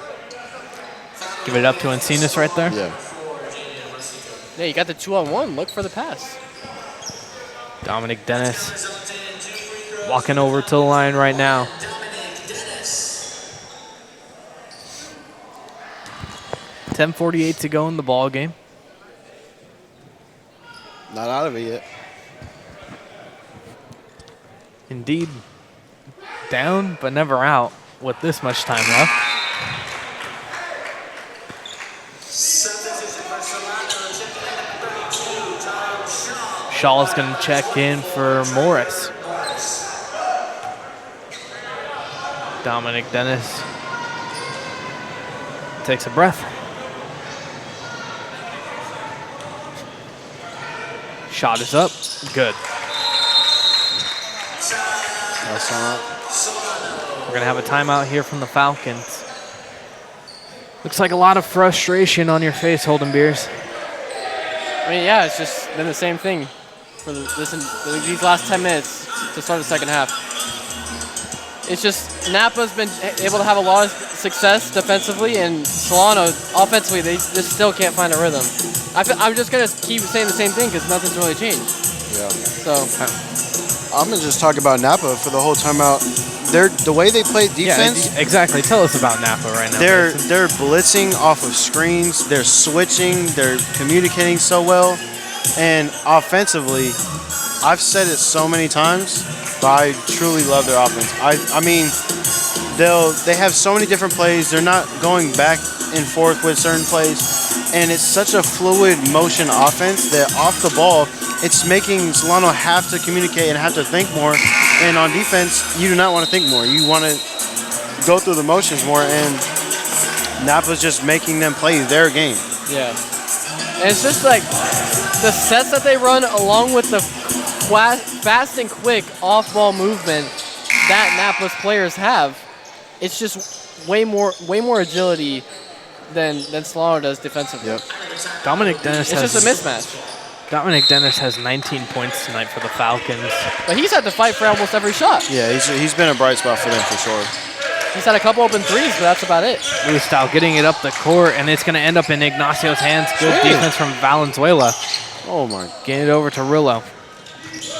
Give it up to Encinas right there. Yeah. Yeah, you got the 2-on-1. Look for the pass. Dominic Dennis walking over to the line right now. $10:48 to go in the ball game. Not out of it yet. Indeed. Down, but never out with this much time left. Shaw's going to check in for Morris. Dominic Dennis takes a breath. Shot is up. Good. We're going to have a timeout here from the Falcons. Looks like a lot of frustration on your face, Holden Beers. I mean, yeah, it's just been the same thing for these last 10 minutes to start the second half. It's just Napa's been able to have a lot of success defensively, and Solano, offensively, they just still can't find a rhythm. I'm just going to keep saying the same thing because nothing's really changed. Yeah. So I'm going to just talk about Napa for the whole timeout. the way they play defense. Yeah, exactly. Tell us about Napa right now. They're blitzing off of screens. They're switching. They're communicating so well, and offensively, I've said it so many times, but I truly love their offense. I mean, they have so many different plays. They're not going back and forth with certain plays, and it's such a fluid motion offense that off the ball, it's making Solano have to communicate and have to think more. And on defense, you do not want to think more. You want to go through the motions more, and Napa's just making them play their game. Yeah. And it's just like the sets that they run along with the fast and quick off-ball movement that Napa's players have. It's just way more agility than Solano does defensively. Yep. Dominic Dennis It's just a mismatch. Dominic Dennis has 19 points tonight for the Falcons. But he's had to fight for almost every shot. Yeah, he's been a bright spot for them for sure. He's had a couple open threes, but that's about it. Lustau getting it up the court, and it's going to end up in Ignacio's hands. Good defense from Valenzuela. Oh, my. Getting it over to Rillo.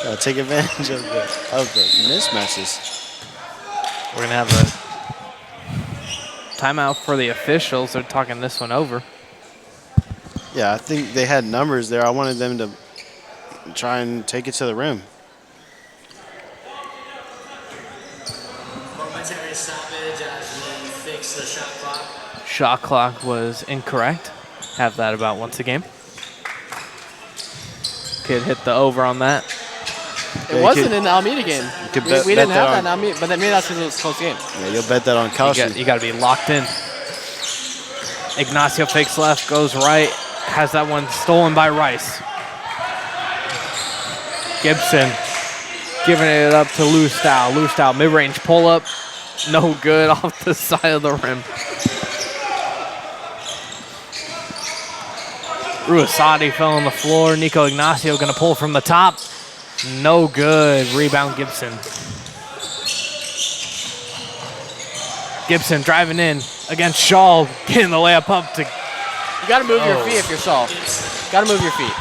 Got to take advantage of the mismatches. We're going to have a timeout for the officials. They're talking this one over. Yeah, I think they had numbers there. I wanted them to try and take it to the rim. Momentary stoppage as we fix the shot clock. Shot clock was incorrect. Have that about once a game. Could hit the over on that. It wasn't in the Alameda game. We didn't have that in Alameda, but maybe that's because it was a close game. Yeah, you'll bet that on Kelsey. You got to be locked in. Ignacio fakes left, goes right. Has that one stolen by Rice. Gibson giving it up to Lustau. Lustau, mid-range pull-up. No good off the side of the rim. Ruasati fell on the floor. Nico Ignacio going to pull from the top. No good. Rebound Gibson. Gibson driving in against Shaw. Getting the layup up to... You got to move your feet if you're Shaw. Got to move your feet.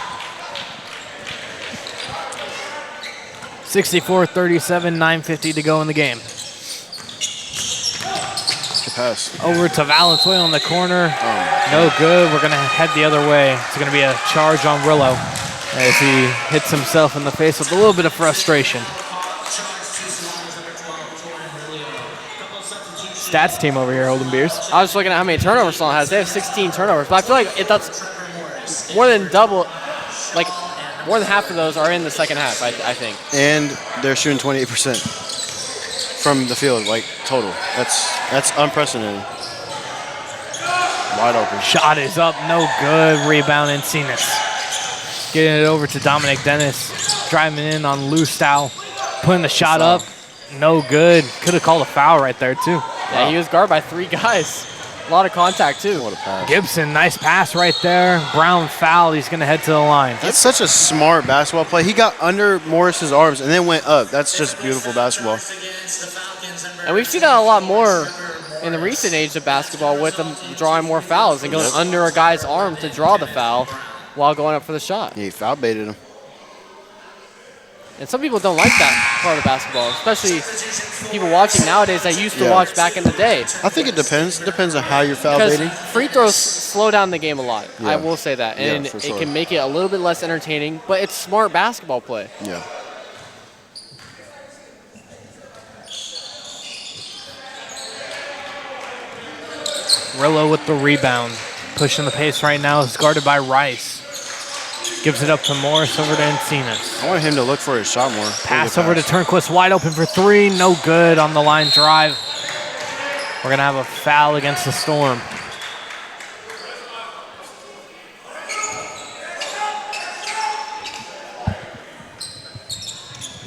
64-37, 9:50 to go in the game. Good pass. Over to Valenzuela in the corner. No good. We're going to head the other way. It's going to be a charge on Rillo as he hits himself in the face with a little bit of frustration. Stats team over here holding beers. I was just looking at how many turnovers Solano has. They have 16 turnovers, but I feel like that's more than double. Like, more than half of those are in the second half, I think. And they're shooting 28% from the field, like, total. That's unprecedented. Wide open. Shot is up, no good. Rebound Encinas. Getting it over to Dominic Dennis. Driving in on Lustau. Putting the shot up. No good. Could have called a foul right there, too. Yeah, he was guarded by 3 guys. A lot of contact, too. What a pass. Gibson, nice pass right there. Brown foul. He's going to head to the line. That's such a smart basketball play. He got under Morris's arms and then went up. That's just beautiful basketball. And we've seen that a lot more in the recent age of basketball with them drawing more fouls and going under a guy's arm to draw the foul while going up for the shot. Yeah, he foul baited him. And some people don't like that part of basketball, especially people watching nowadays that used to watch back in the day. I think it depends. It depends on how you're foul baiting. Free throws slow down the game a lot. Yeah. I will say that. And for sure. it can make it a little bit less entertaining, but it's smart basketball play. Yeah. Rillo with the rebound. Pushing the pace right now is guarded by Rice. Gives it up to Morris over to Encinas. I want him to look for his shot more. Pass over to Turnquist, wide open for 3. No good on the line drive. We're going to have a foul against the Storm.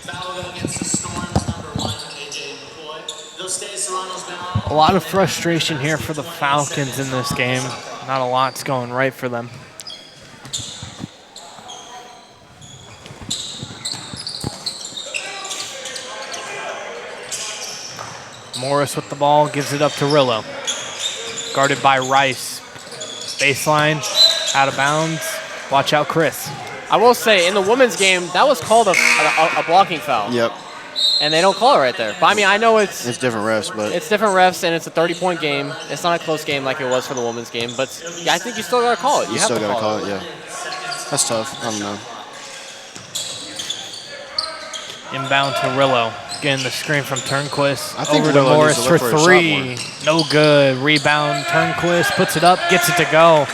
Foul against the Storm's number 1, AJ McCoy. They'll stay Solano's ball. A lot of frustration here for the Falcons in this game. Not a lot's going right for them. Morris with the ball, gives it up to Rillo. Guarded by Rice. Baseline, out of bounds. Watch out, Chris. I will say, in the women's game, that was called a blocking foul. Yep. and they don't call it right there. But I mean, I know it's different refs, but it's different refs, and it's a 30-point game. It's not a close game like it was for the women's game, but yeah, I think you still gotta call it. You still gotta call it. Yeah, that's tough. I don't know. Inbound to Rillo. Getting the screen from Turnquist. I think over to Rillo Morris needs to for look for a three. No good. Rebound. Turnquist puts it up, gets it to go.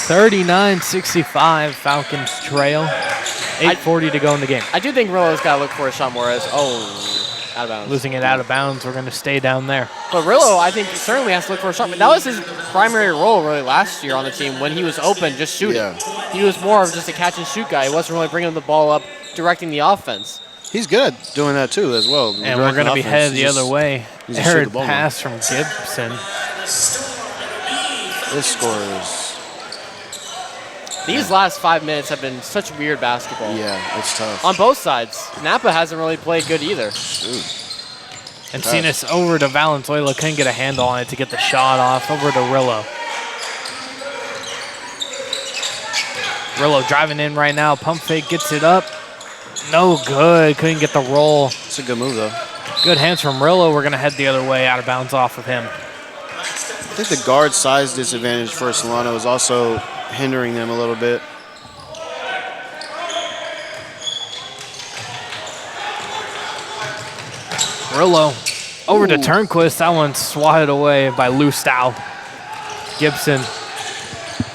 39-65. Falcons trail. 8:40 to go in the game. I do think Rillo's got to look for a shot. Morris. Oh, out of bounds. Losing it out of bounds. We're going to stay down there. But Rillo, I think, certainly has to look for a shot. But that was his primary role really last year on the team when he was open, just shooting. Yeah. He was more of just a catch and shoot guy. He wasn't really bringing the ball up, directing the offense. He's good at doing that too, as well. And we're going to be headed the other way. Errant pass from Gibson. This score is... These last 5 minutes have been such weird basketball. Yeah, it's tough. On both sides. Napa hasn't really played good either. And Cenas over to Valenzuela. Couldn't get a handle on it to get the shot off. Over to Rillo. Rillo driving in right now. Pump fake, gets it up. No good. Couldn't get the roll. It's a good move, though. Good hands from Rillo. We're going to head the other way, out of bounds off of him. I think the guard size disadvantage for Solano is also hindering them a little bit. Rillo over to Turnquist. That one swatted away by Lustau. Gibson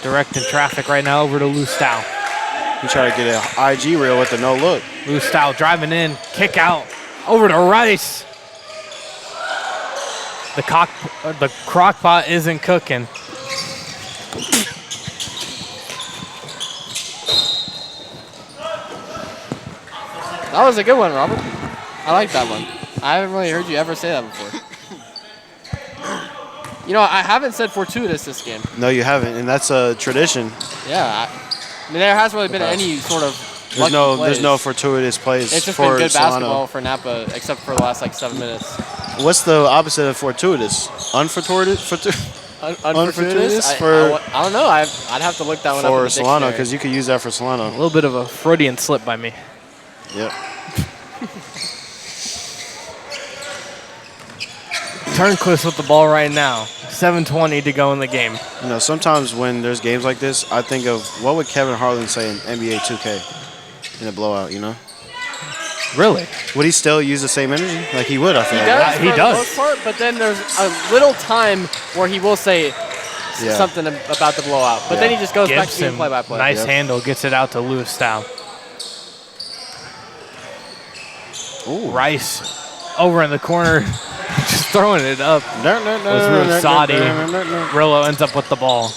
directing traffic right now over to Lustau. He tried to get an IG reel with the no look. Lustau driving in, kick out over to Rice. The crock pot isn't cooking. That was a good one, Robert. I like that one. I haven't really heard you ever say that before. You know, I haven't said fortuitous this game. No, you haven't, and that's a tradition. Yeah, I mean, there hasn't really been any sort of There's no fortuitous plays it's just for been good Solano. basketball for Napa, except for the last like 7 minutes. What's the opposite of fortuitous? Unfortuitous? Unfortuitous? I don't know. I'd have to look that one up in for the Solano, dictionary. because you could use that for Solano. A little bit of a Freudian slip by me. Yep. Turnquist with the ball right now. 7:20 to go in the game. You know, sometimes when there's games like this, I think of what would Kevin Harlan say in NBA 2K in a blowout, you know? Really? Would he still use the same energy? Like he would, I feel He like. does, for the most part, but then there's a little time where he will say something about the blowout. But then he just goes back to being play-by-play. Nice handle, gets it out to Lustau. Rice over in the corner, just throwing it up. Was Rusati. Rillo ends up with the ball.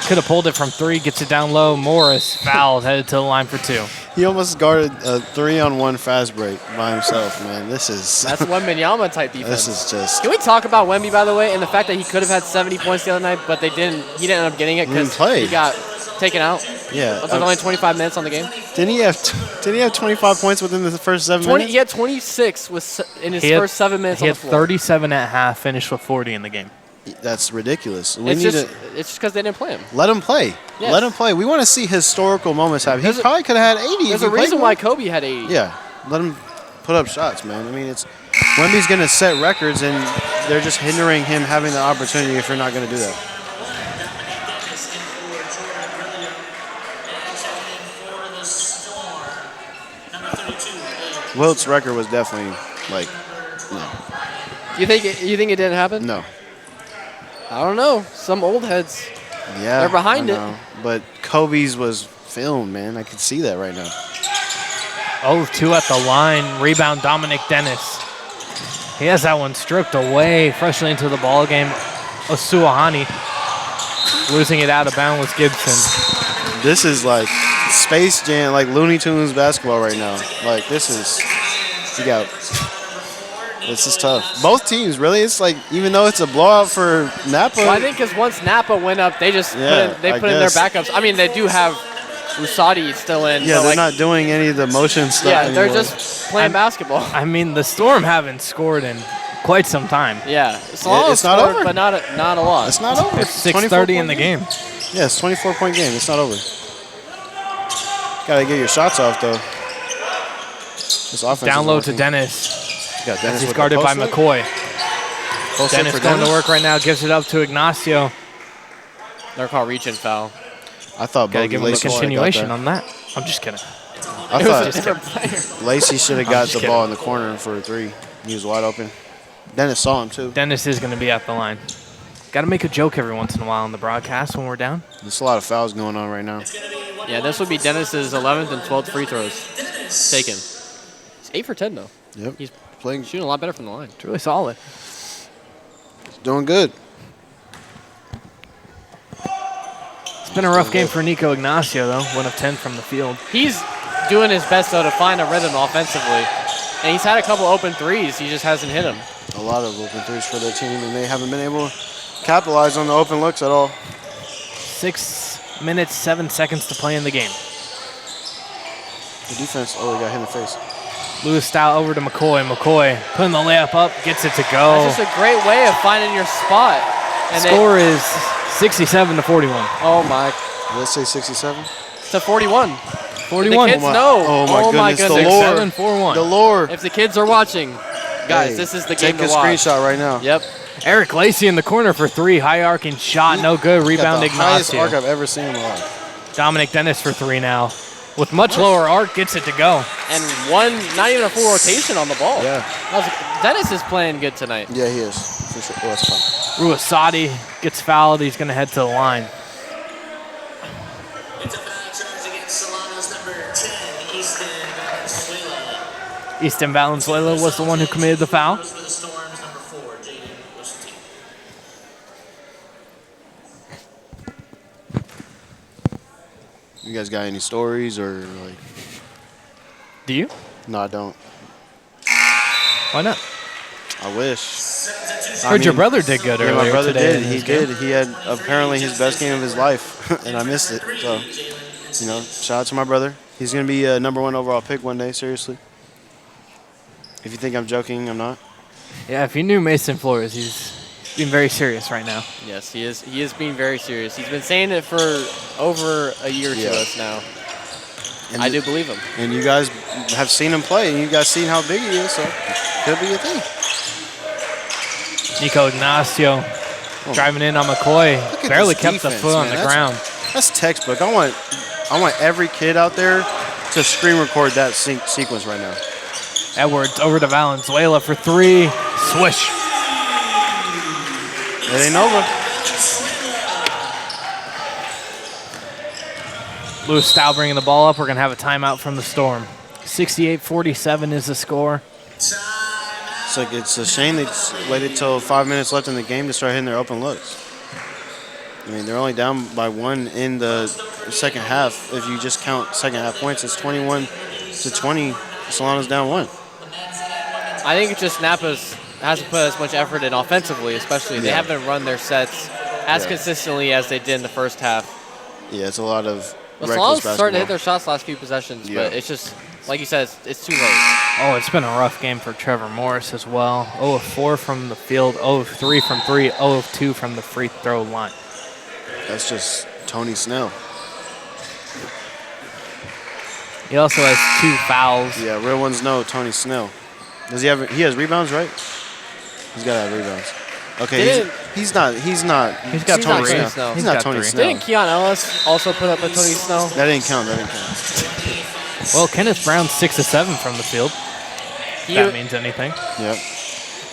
Could have pulled it from three, gets it down low. Morris fouled, headed to the line for two. He almost guarded a 3-on-1 fast break by himself, man. This is... That's Wembanyama type defense. This is just... Can we talk about Wemby, by the way, and the fact that he could have had 70 points the other night, but they didn't. He didn't end up getting it because he got taken out. Yeah. With only 25 minutes on the game. Didn't he have 25 points within the first 7 minutes? He had 26 in his first 7 minutes on the floor. He had 37 at half, finished with 40 in the game. That's ridiculous. It's just because they didn't play him. Let him play. Yes. Let him play. We want to see historical moments happen. He probably could have had 80. There's a reason why Kobe had 80. Yeah. Let him put up shots, man. I mean, it's Wemby's going to set records, and they're just hindering him having the opportunity if you're not going to do that. Wilt's record was definitely like, no. You think it didn't happen? No. I don't know. Some old heads. Yeah. They're behind it. But Kobe's was filmed, man. I can see that right now. 0-2 at the line. Rebound, Dominic Dennis. He has that one stripped away, freshly into the ball game. Osuahani losing it out of bounds with Gibson. This is like Space Jam, like Looney Tunes basketball right now. Like this is, this is tough. Both teams, really. It's like, even though it's a blowout for Napa. Well, I think because once Napa went up, they just put in their backups. I mean, they do have Rusati still in. Yeah, they're not doing any of the motion stuff anymore. They're just playing basketball. I mean, the Storm haven't scored in quite some time. Yeah, it's not over, but not a lot. It's not over. It's 6:30 in the game. Yeah, it's 24-point game. It's not over. Gotta get your shots off though. This offense Down is low working. to Dennis. You got Dennis He's with guarded the by post McCoy. Post Dennis for going to Dennis. work right now. Gives it up to Ignacio. They're called reach-in foul. I thought Gotta Bogey give him a Lacey should've got continuation that. on that. I'm just kidding. I It was a thought different player. Lacey should have I'm got just the kidding. ball in the corner for a 3. He was wide open. Dennis saw him too. Dennis is going to be at the line. Got to make a joke every once in a while on the broadcast when we're down. There's a lot of fouls going on right now. Yeah, this would be Dennis's 11th and 12th free throws taken. He's 8 for 10 though. Yep. He's playing, shooting a lot better from the line. It's really solid. He's doing good. It's been a rough game for Nico Ignacio, though. 1 of 10 from the field. He's doing his best, though, to find a rhythm offensively. And he's had a couple open threes. He just hasn't hit them. A lot of open threes for their team, and they haven't been able to capitalize on the open looks at all. 6 minutes, 7 seconds to play in the game. The defense, he got hit in the face. Lewis Stout over to McCoy. McCoy putting the layup up, gets it to go. That's just a great way of finding your spot. And Score is 67 to 41. Oh, my. Let's say 67. To 41. 41. The kids know. Oh, my goodness. The lore. 7, 4, 1. The lore. If the kids are watching, guys, Hey, this is the game to Take a watch. screenshot right now. Yep. Eric Lacey in the corner for 3. High arcing shot, no good. Rebound Got the highest Ignacio. arc I've ever seen in my life. Dominic Dennis for 3 now. With much lower arc, gets it to go. And not even a full rotation on the ball. Yeah. Dennis is playing good tonight. Yeah, he is. For sure. Well, that's fine. Ruasati gets fouled. He's going to head to the line. It's a foul charge against Solano's number 10, Easton Valenzuela. Easton Valenzuela was the one who committed the foul. For the Storm's number 4, Jaden Washington. You guys got any stories or like? Do you? No, I don't. Why not? I wish. Heard your brother did good Yeah, earlier my brother today did. in He his game. did. He had apparently his best game of his life, and I missed it. So, shout out to my brother. He's gonna be a #1 overall pick one day. Seriously. If you think I'm joking, I'm not. Yeah, if you knew Mason Flores, he's being very serious right now. Yes, he is. He is being very serious. He's been saying it for over a year to us now. And I do believe him. And you guys have seen him play, and you guys seen how big he is, so could be a thing. Nico Ignacio driving in on McCoy. Look at Barely this kept the defense, foot on man. the ground. That's textbook. I want every kid out there to screen record that sequence right now. Edwards over to Valenzuela for 3. Swish. It ain't over. Lewis Stout bringing the ball up. We're going to have a timeout from the Storm. 68-47 is the score. It's a shame they waited till 5 minutes left in the game to start hitting their open looks. I mean, they're only down by 1 in the second half. If you just count second half points, it's 21-20. Solano's down 1. I think it's just Napa's hasn't put as much effort in offensively, especially. They Yeah. haven't run their sets as consistently as they did in the first half. Yeah, it's a lot of Well, reckless Solano's basketball. starting to hit their shots last few possessions, Yeah. but it's just, like you said, it's too late. Oh, it's been a rough game for Trevor Morris as well. 0 of 4 from the field, 0 of 3 from 3, 0 of 2 from the free throw line. That's just Tony Snell. He also has 2 fouls. Yeah, real ones know Tony Snell. Does he have? He has rebounds, right? He's got to have rebounds. Okay, he's not. He's got Tony Snell. He's not Tony Snell. Didn't Keon Ellis also put up a Tony Snell? That didn't count. That didn't count. Well, Kenneth Brown 6 of 7 from the field. If that means anything. Yep.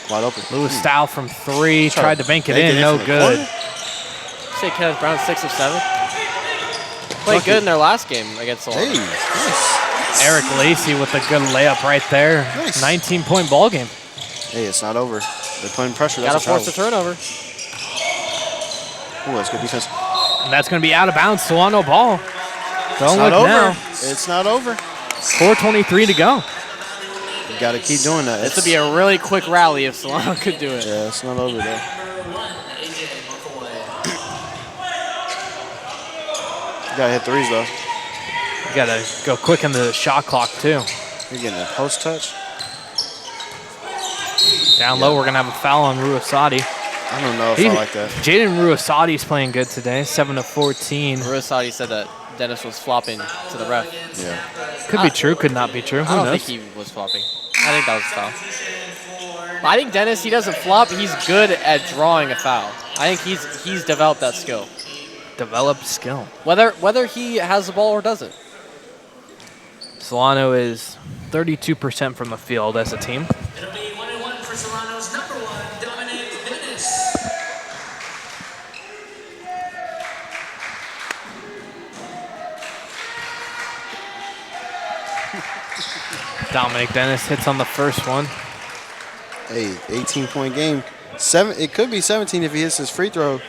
Wide open. Lewis Stout from 3, Try tried to to bank it bank in, it in no from the good. corner? Say Kenneth Brown 6 of 7. Played good in their last game against Solano. Hey, nice. Eric Lacey with a good layup right there. Nice. 19-point ball game. Hey, it's not over. They're putting pressure. Gotta That's force a turnover. Ooh, that's good defense. And that's going to be out of bounds. Solano ball. Don't It's look not over. now. It's not over. 4:23 to go. You got to keep doing that. This would be a really quick rally if Solano could do it. Yeah, it's not over though. You got to hit threes though. You got to go quick in the shot clock too. You're getting a post touch. Down low, we're going to have a foul on Ruasati. I don't know if I like that. Jaden Ruasati's playing good today, 7 of 14. Ruasati said that Dennis was flopping to the ref. Yeah. Could be true, could not be true. Who I don't knows? think he was flopping. I think that was a foul. But I think Dennis, he doesn't flop. He's good at drawing a foul. I think he's developed that skill. Developed skill. Whether he has the ball or doesn't. Solano is 32% from the field as a team. It'll be 1-1 for Solano's number 1, Dominic Dennis. Dominic Dennis hits on the first one. Hey, 18-point game. It could be 17 if he hits his free throw.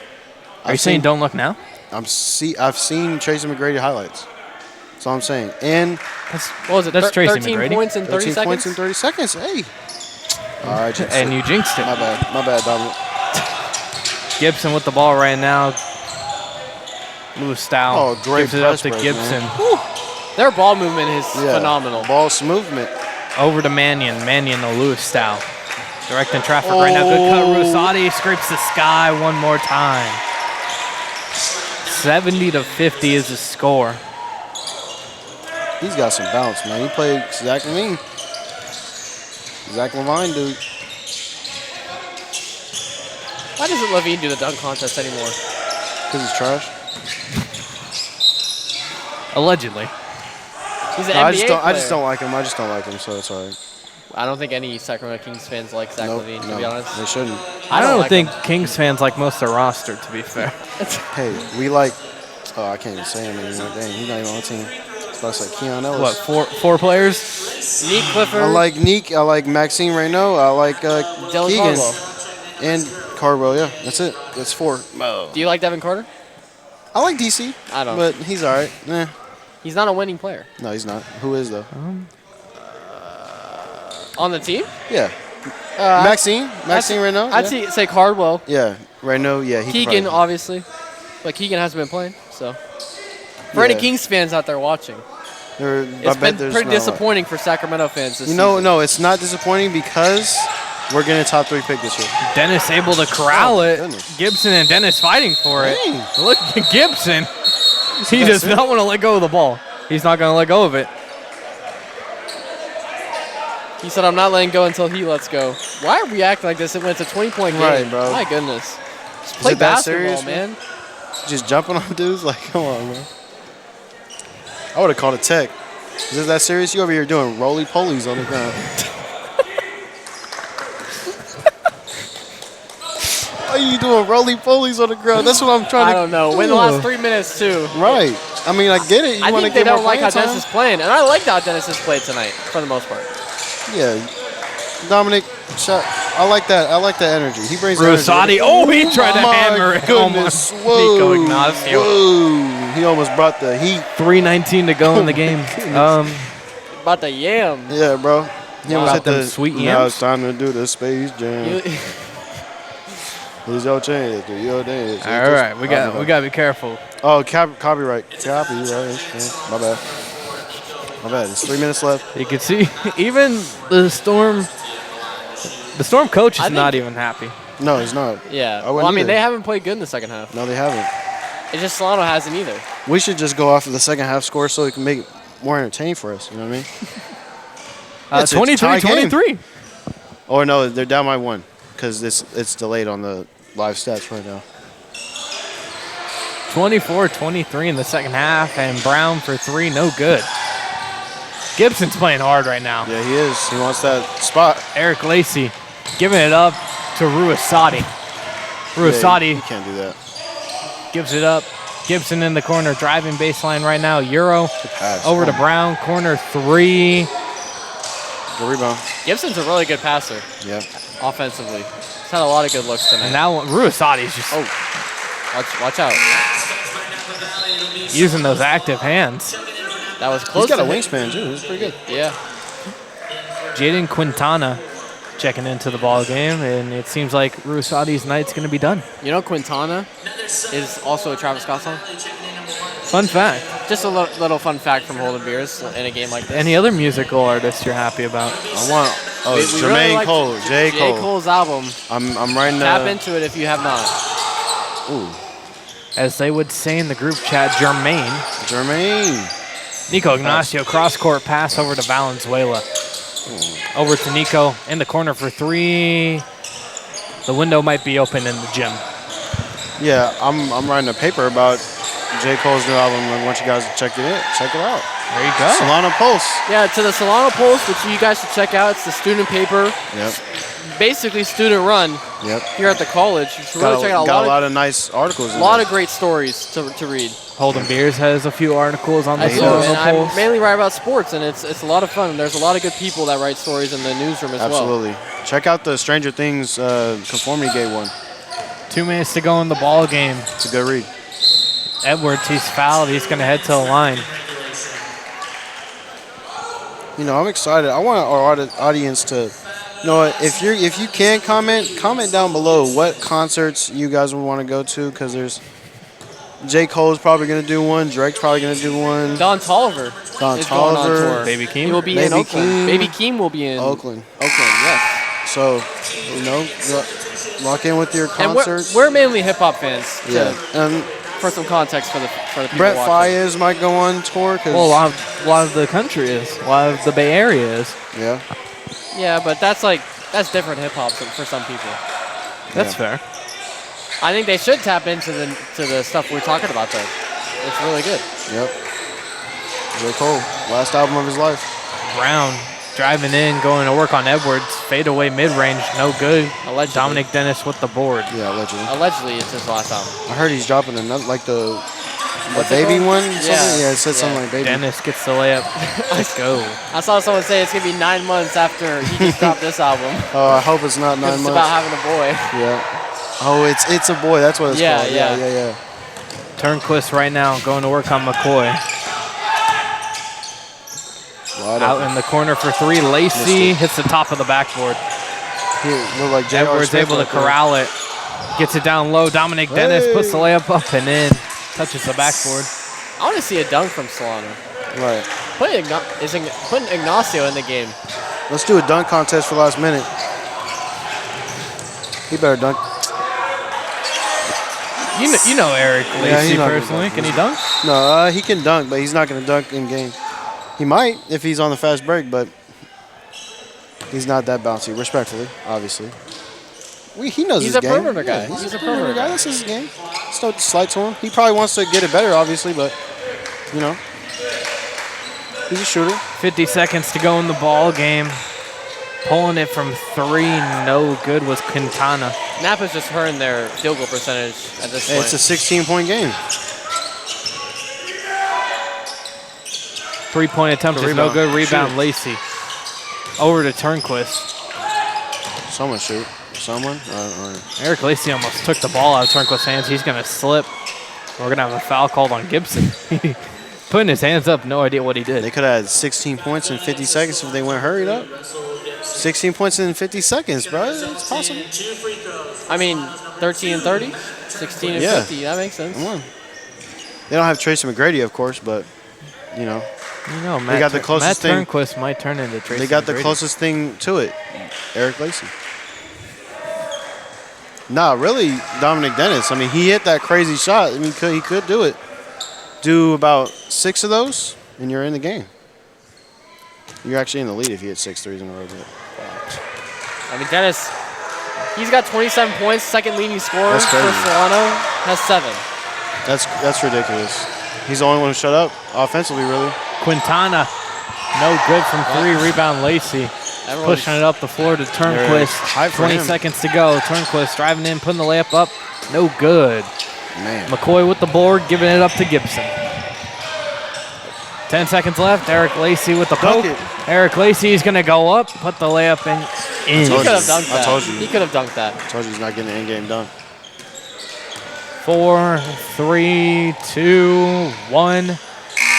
Are you saying don't look now? I've seen Tracy McGrady highlights. That's all I'm saying. And what was it? That's Tracy 13 McGrady. points in 30 13 seconds? points in 30 seconds. Hey. All right, And you jinxed it. My bad, Dominic. Gibson with the ball right now. Lewis Stow. Oh, great gives it up press to break, Gibson. man. Their ball movement is phenomenal. Ball movement. Over to Mannion. Mannion to Lewis Stow. Directing traffic right now. Good cut. Rusati scrapes the sky one more time. 70-50 is the score. He's got some bounce, man. He played Zach Levine. Zach Levine, dude. Why doesn't Levine do the dunk contest anymore? Because he's trash. Allegedly. He's an No, NBA I just player. don't like him. I just don't like him, so it's all right. I don't think any Sacramento Kings fans like Zach Levine, to be honest. They shouldn't. I don't like think Kings fans like most of the roster, to be fair. Hey, we like. Oh, I can't even say him anymore. Dang, he's not even on the team. That's like Keon Ellis. What, four players? Neek Clifford. I like Neek. I like Maxine Reynaud. I like Dylan Keegan. Cardwell. And Cardwell, yeah. That's it. That's 4. Do you like Devin Carter? I like DC. I don't. But he's all right. Eh. He's not a winning player. No, he's not. Who is, though? On the team? Yeah. Maxine Reynaud. I'd say Cardwell. Yeah, Reynaud. Yeah, he Keegan, obviously. But Keegan hasn't been playing, so. For any Kings fans out there watching, it's been pretty disappointing for Sacramento fans this season. No, it's not disappointing because we're getting a top 3 pick this year. Dennis able to corral it. Goodness. Gibson and Dennis fighting for it. Dang. Look at Gibson. He does not want to let go of the ball. He's not going to let go of it. He said, I'm not letting go until he lets go. Why are we acting like this? It went to 20-point game. Right, bro. My goodness. Just play it that basketball, serious, man. Just jumping on dudes? Like, come on, man. I would have called a tech. Is it that serious? You over here doing roly-polies on the ground. Why are you doing roly-polies on the ground? That's what I'm trying to do. I don't know. Win the last 3 minutes, too. Right. I mean, I get it. You I want to think they get more don't like how playing Dennis is time. playing, and I liked how Dennis has played tonight, for the most part. Yeah. Dominic, I like that. I like that energy. He brings Rusati. energy. Oh, he tried to my hammer it. Goodness. Almost. Whoa. Nico Ignacio. Whoa. He almost brought the heat. 3:19 to go in the game. About the yam. Yeah, bro. He almost hit them the sweet Now yams. it's time to do the Space Jam. Lose your chance. Do your dance. All right, we got to be careful. Oh, copyright. Yeah, my bad. My bad. There's 3 minutes left. You can see even the Storm coach is not even happy. No, he's not. Yeah. I Well, I mean, either. they haven't played good in the second half. No, they haven't. It's just Solano hasn't either. We should just go off of the second half score so it can make it more entertaining for us. You know what I mean? It's a tie game. 23-23. Or no, they're down by 1 because it's delayed on the live stats right now. 24-23 in the second half, and Brown for 3, no good. Gibson's playing hard right now. Yeah, he is. He wants that spot. Eric Lacey giving it up to Ruasati. Ruasati You can't do that. gives it up. Gibson in the corner, driving baseline right now. Euro pass. over to Brown, corner 3. Good rebound. Gibson's a really good passer. Yeah. Offensively. He's had a lot of good looks tonight. And now Ruasati's just watch out. using those active hands. That was close. He's got to a hit. wingspan too. It's pretty good. Yeah. Jaden Quintana checking into the ball game, and it seems like Ruasati's night's going to be done. You know Quintana is also a Travis Scott song? Fun fact. Just a little fun fact from Holden Beers in a game like this. Any other musical artists you're happy about? I want. Oh, We it's really Jermaine liked Cole. J. Cole. Cole's album. I'm writing. Tap into it if you have not. Ooh. as they would say in the group chat, Jermaine. Nico Ignacio, cross-court pass over to Valenzuela. Over to Nico in the corner for three. The window might be open in the gym. Yeah, I'm writing a paper about J. Cole's new album. I want you guys to check it out. There you go. Solano Pulse. Yeah, to the Solano Pulse, which you guys should check out. It's the student paper. Yep. Basically student run. Yep. Here at the college. You should really check out got a lot of nice articles. A lot of great stories to read. Holden Beers has a few articles on the I do, Solano and Pulse. I mainly write about sports, and it's a lot of fun. There's a lot of good people that write stories in the newsroom as well. Absolutely. Check out the Stranger Things Conformity Gate one. 2 minutes to go in the ball game. It's a good read. Edwards, he's fouled. He's going to head to the line. You know, I'm excited. I want our audience to, you know, if you can comment down below what concerts you guys would want to go to, because there's J. Cole's probably going to do one. Drake's probably going to do one. Don Tolliver. Don is going on Tolliver. tour. Baby Keem. He will be in Oakland. Baby Keem will be in Oakland. Yes. So, you know, lock in with your And concerts. we're mainly hip hop fans. Yeah. For some context for the people Brett watching. Faiyaz might go on tour. Well, a lot of the country is. A lot of the Bay Area is. Yeah. Yeah, but that's different hip hop for some people. That's fair. I think they should tap into the stuff we're talking about though. It's really good. Yep. J. Cole, last album of his life. Brown driving in, going to work on Edwards. Fade away mid-range, no good. Allegedly. Dominic Dennis with the board. Yeah, allegedly. Allegedly, it's his last album. I heard he's dropping another, like the What's it baby called? one. Yeah, it said something like baby. Dennis gets the layup. Let's go. I saw someone say it's gonna be 9 months after he just dropped this album. Oh, I hope it's not 9 months. It's about having a boy. Yeah. Oh, it's a boy. That's what it's called. Yeah. Turnquist right now going to work on McCoy. Out in the corner for three. Lacey hits the top of the backboard. Like Edwards able to corral it. Gets it down low. Dominic Dennis puts the layup up and in. Touches the backboard. I want to see a dunk from Solano. Right. Putting Ignacio in the game. Let's do a dunk contest for last minute. He better dunk. You know Eric Lacey personally. Can he dunk? No, he can dunk, but he's not going to dunk in game. He might if he's on the fast break, but he's not that bouncy, respectfully, obviously. He knows his game. He's a perimeter guy. Yeah, he's a perimeter guy. This is his game. It's no slight to him. He probably wants to get it better, obviously, but, you know, he's a shooter. 50 seconds to go in the ball game. Pulling it from three, no good was Quintana. Napa's just hurting their field goal percentage at this point. It's a 16-point game. 3-point attempt is no good. Rebound, Lacey. Over to Turnquist. Someone shoot. Someone? Eric Lacey almost took the ball out of Turnquist's hands. He's going to slip. We're going to have a foul called on Gibson. Putting his hands up, no idea what he did. They could have had 16 points in 50 seconds if they went hurried up. 16 points in 50 seconds, bro. It's possible. I mean, 13 and 30, 16 and 50. That makes sense. Come on. They don't have Tracy McGrady, of course, but, you know. They got the closest thing. Matt Turnquist might turn into Tracy They got the McGrady. closest thing to it. Eric Lacey. Nah, really, Dominic Dennis. I mean, he hit that crazy shot. I mean, he could do it. Do about 6 of those, and you're in the game. You're actually in the lead if you hit 6 threes in a row. I mean, Dennis, he's got 27 points, second leading scorer That's for crazy. Solano, has 7. That's ridiculous. He's the only one who shut up offensively, really. Quintana, no good from three. Rebound, Lacey. Pushing it up the floor to Turnquist. 20 seconds to go. Turnquist driving in, putting the layup up. No good. Man. McCoy with the board, giving it up to Gibson. 10 seconds left. Eric Lacey with the poke. Eric Lacey is going to go up, put the layup in. He could have dunked that. I told you. He could have dunked that. I told you he's not getting an in-game dunk. 4, 3, 2, 1.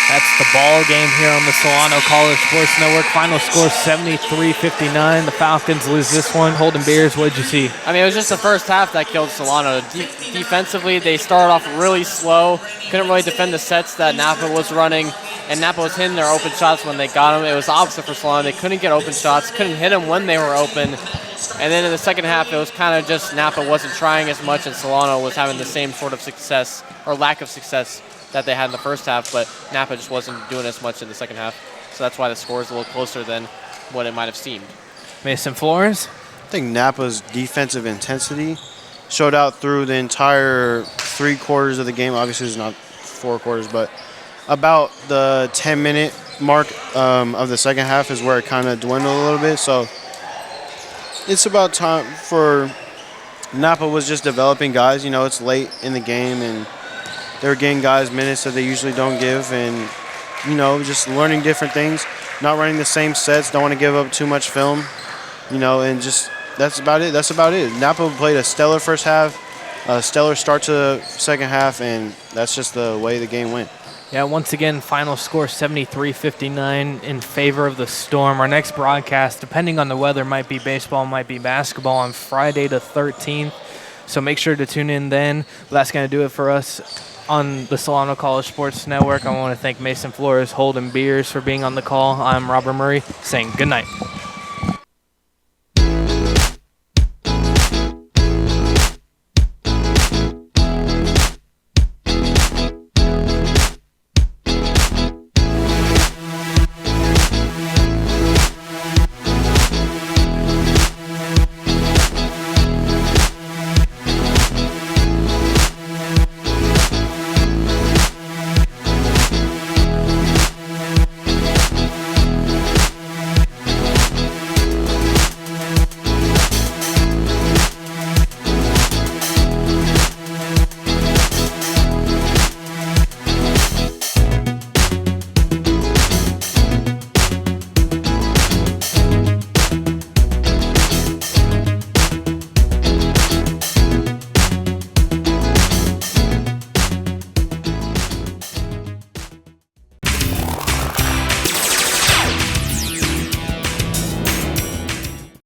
That's the ball game here on the Solano College Sports Network. Final score 73-59. The Falcons lose this one. Holden Beers, what did you see? I mean, it was just the first half that killed Solano. Defensively, they started off really slow. Couldn't really defend the sets that Napa was running. And Napa was hitting their open shots when they got them. It was the opposite for Solano. They couldn't get open shots, couldn't hit them when they were open. And then in the second half, it was kind of just Napa wasn't trying as much, and Solano was having the same sort of success or lack of success that they had in the first half, but Napa just wasn't doing as much in the second half. So that's why the score is a little closer than what it might have seemed. Mason Flores? I think Napa's defensive intensity showed out through the entire 3 quarters of the game. Obviously, it's not 4 quarters, but about the 10-minute mark of the second half is where it kind of dwindled a little bit. So it's about time for Napa was just developing guys. You know, it's late in the game, and they're getting guys minutes that they usually don't give, and, you know, just learning different things, not running the same sets, don't want to give up too much film, you know, and just that's about it. That's about it. Napa played a stellar first half, a stellar start to the second half, and that's just the way the game went. Yeah, once again, final score 73-59 in favor of the Storm. Our next broadcast, depending on the weather, might be baseball, might be basketball on Friday the 13th. So make sure to tune in then. But that's going to do it for us on the Solano College Sports Network. I want to thank Mason Flores, Holden Beers for being on the call. I'm Robert Murray saying good night.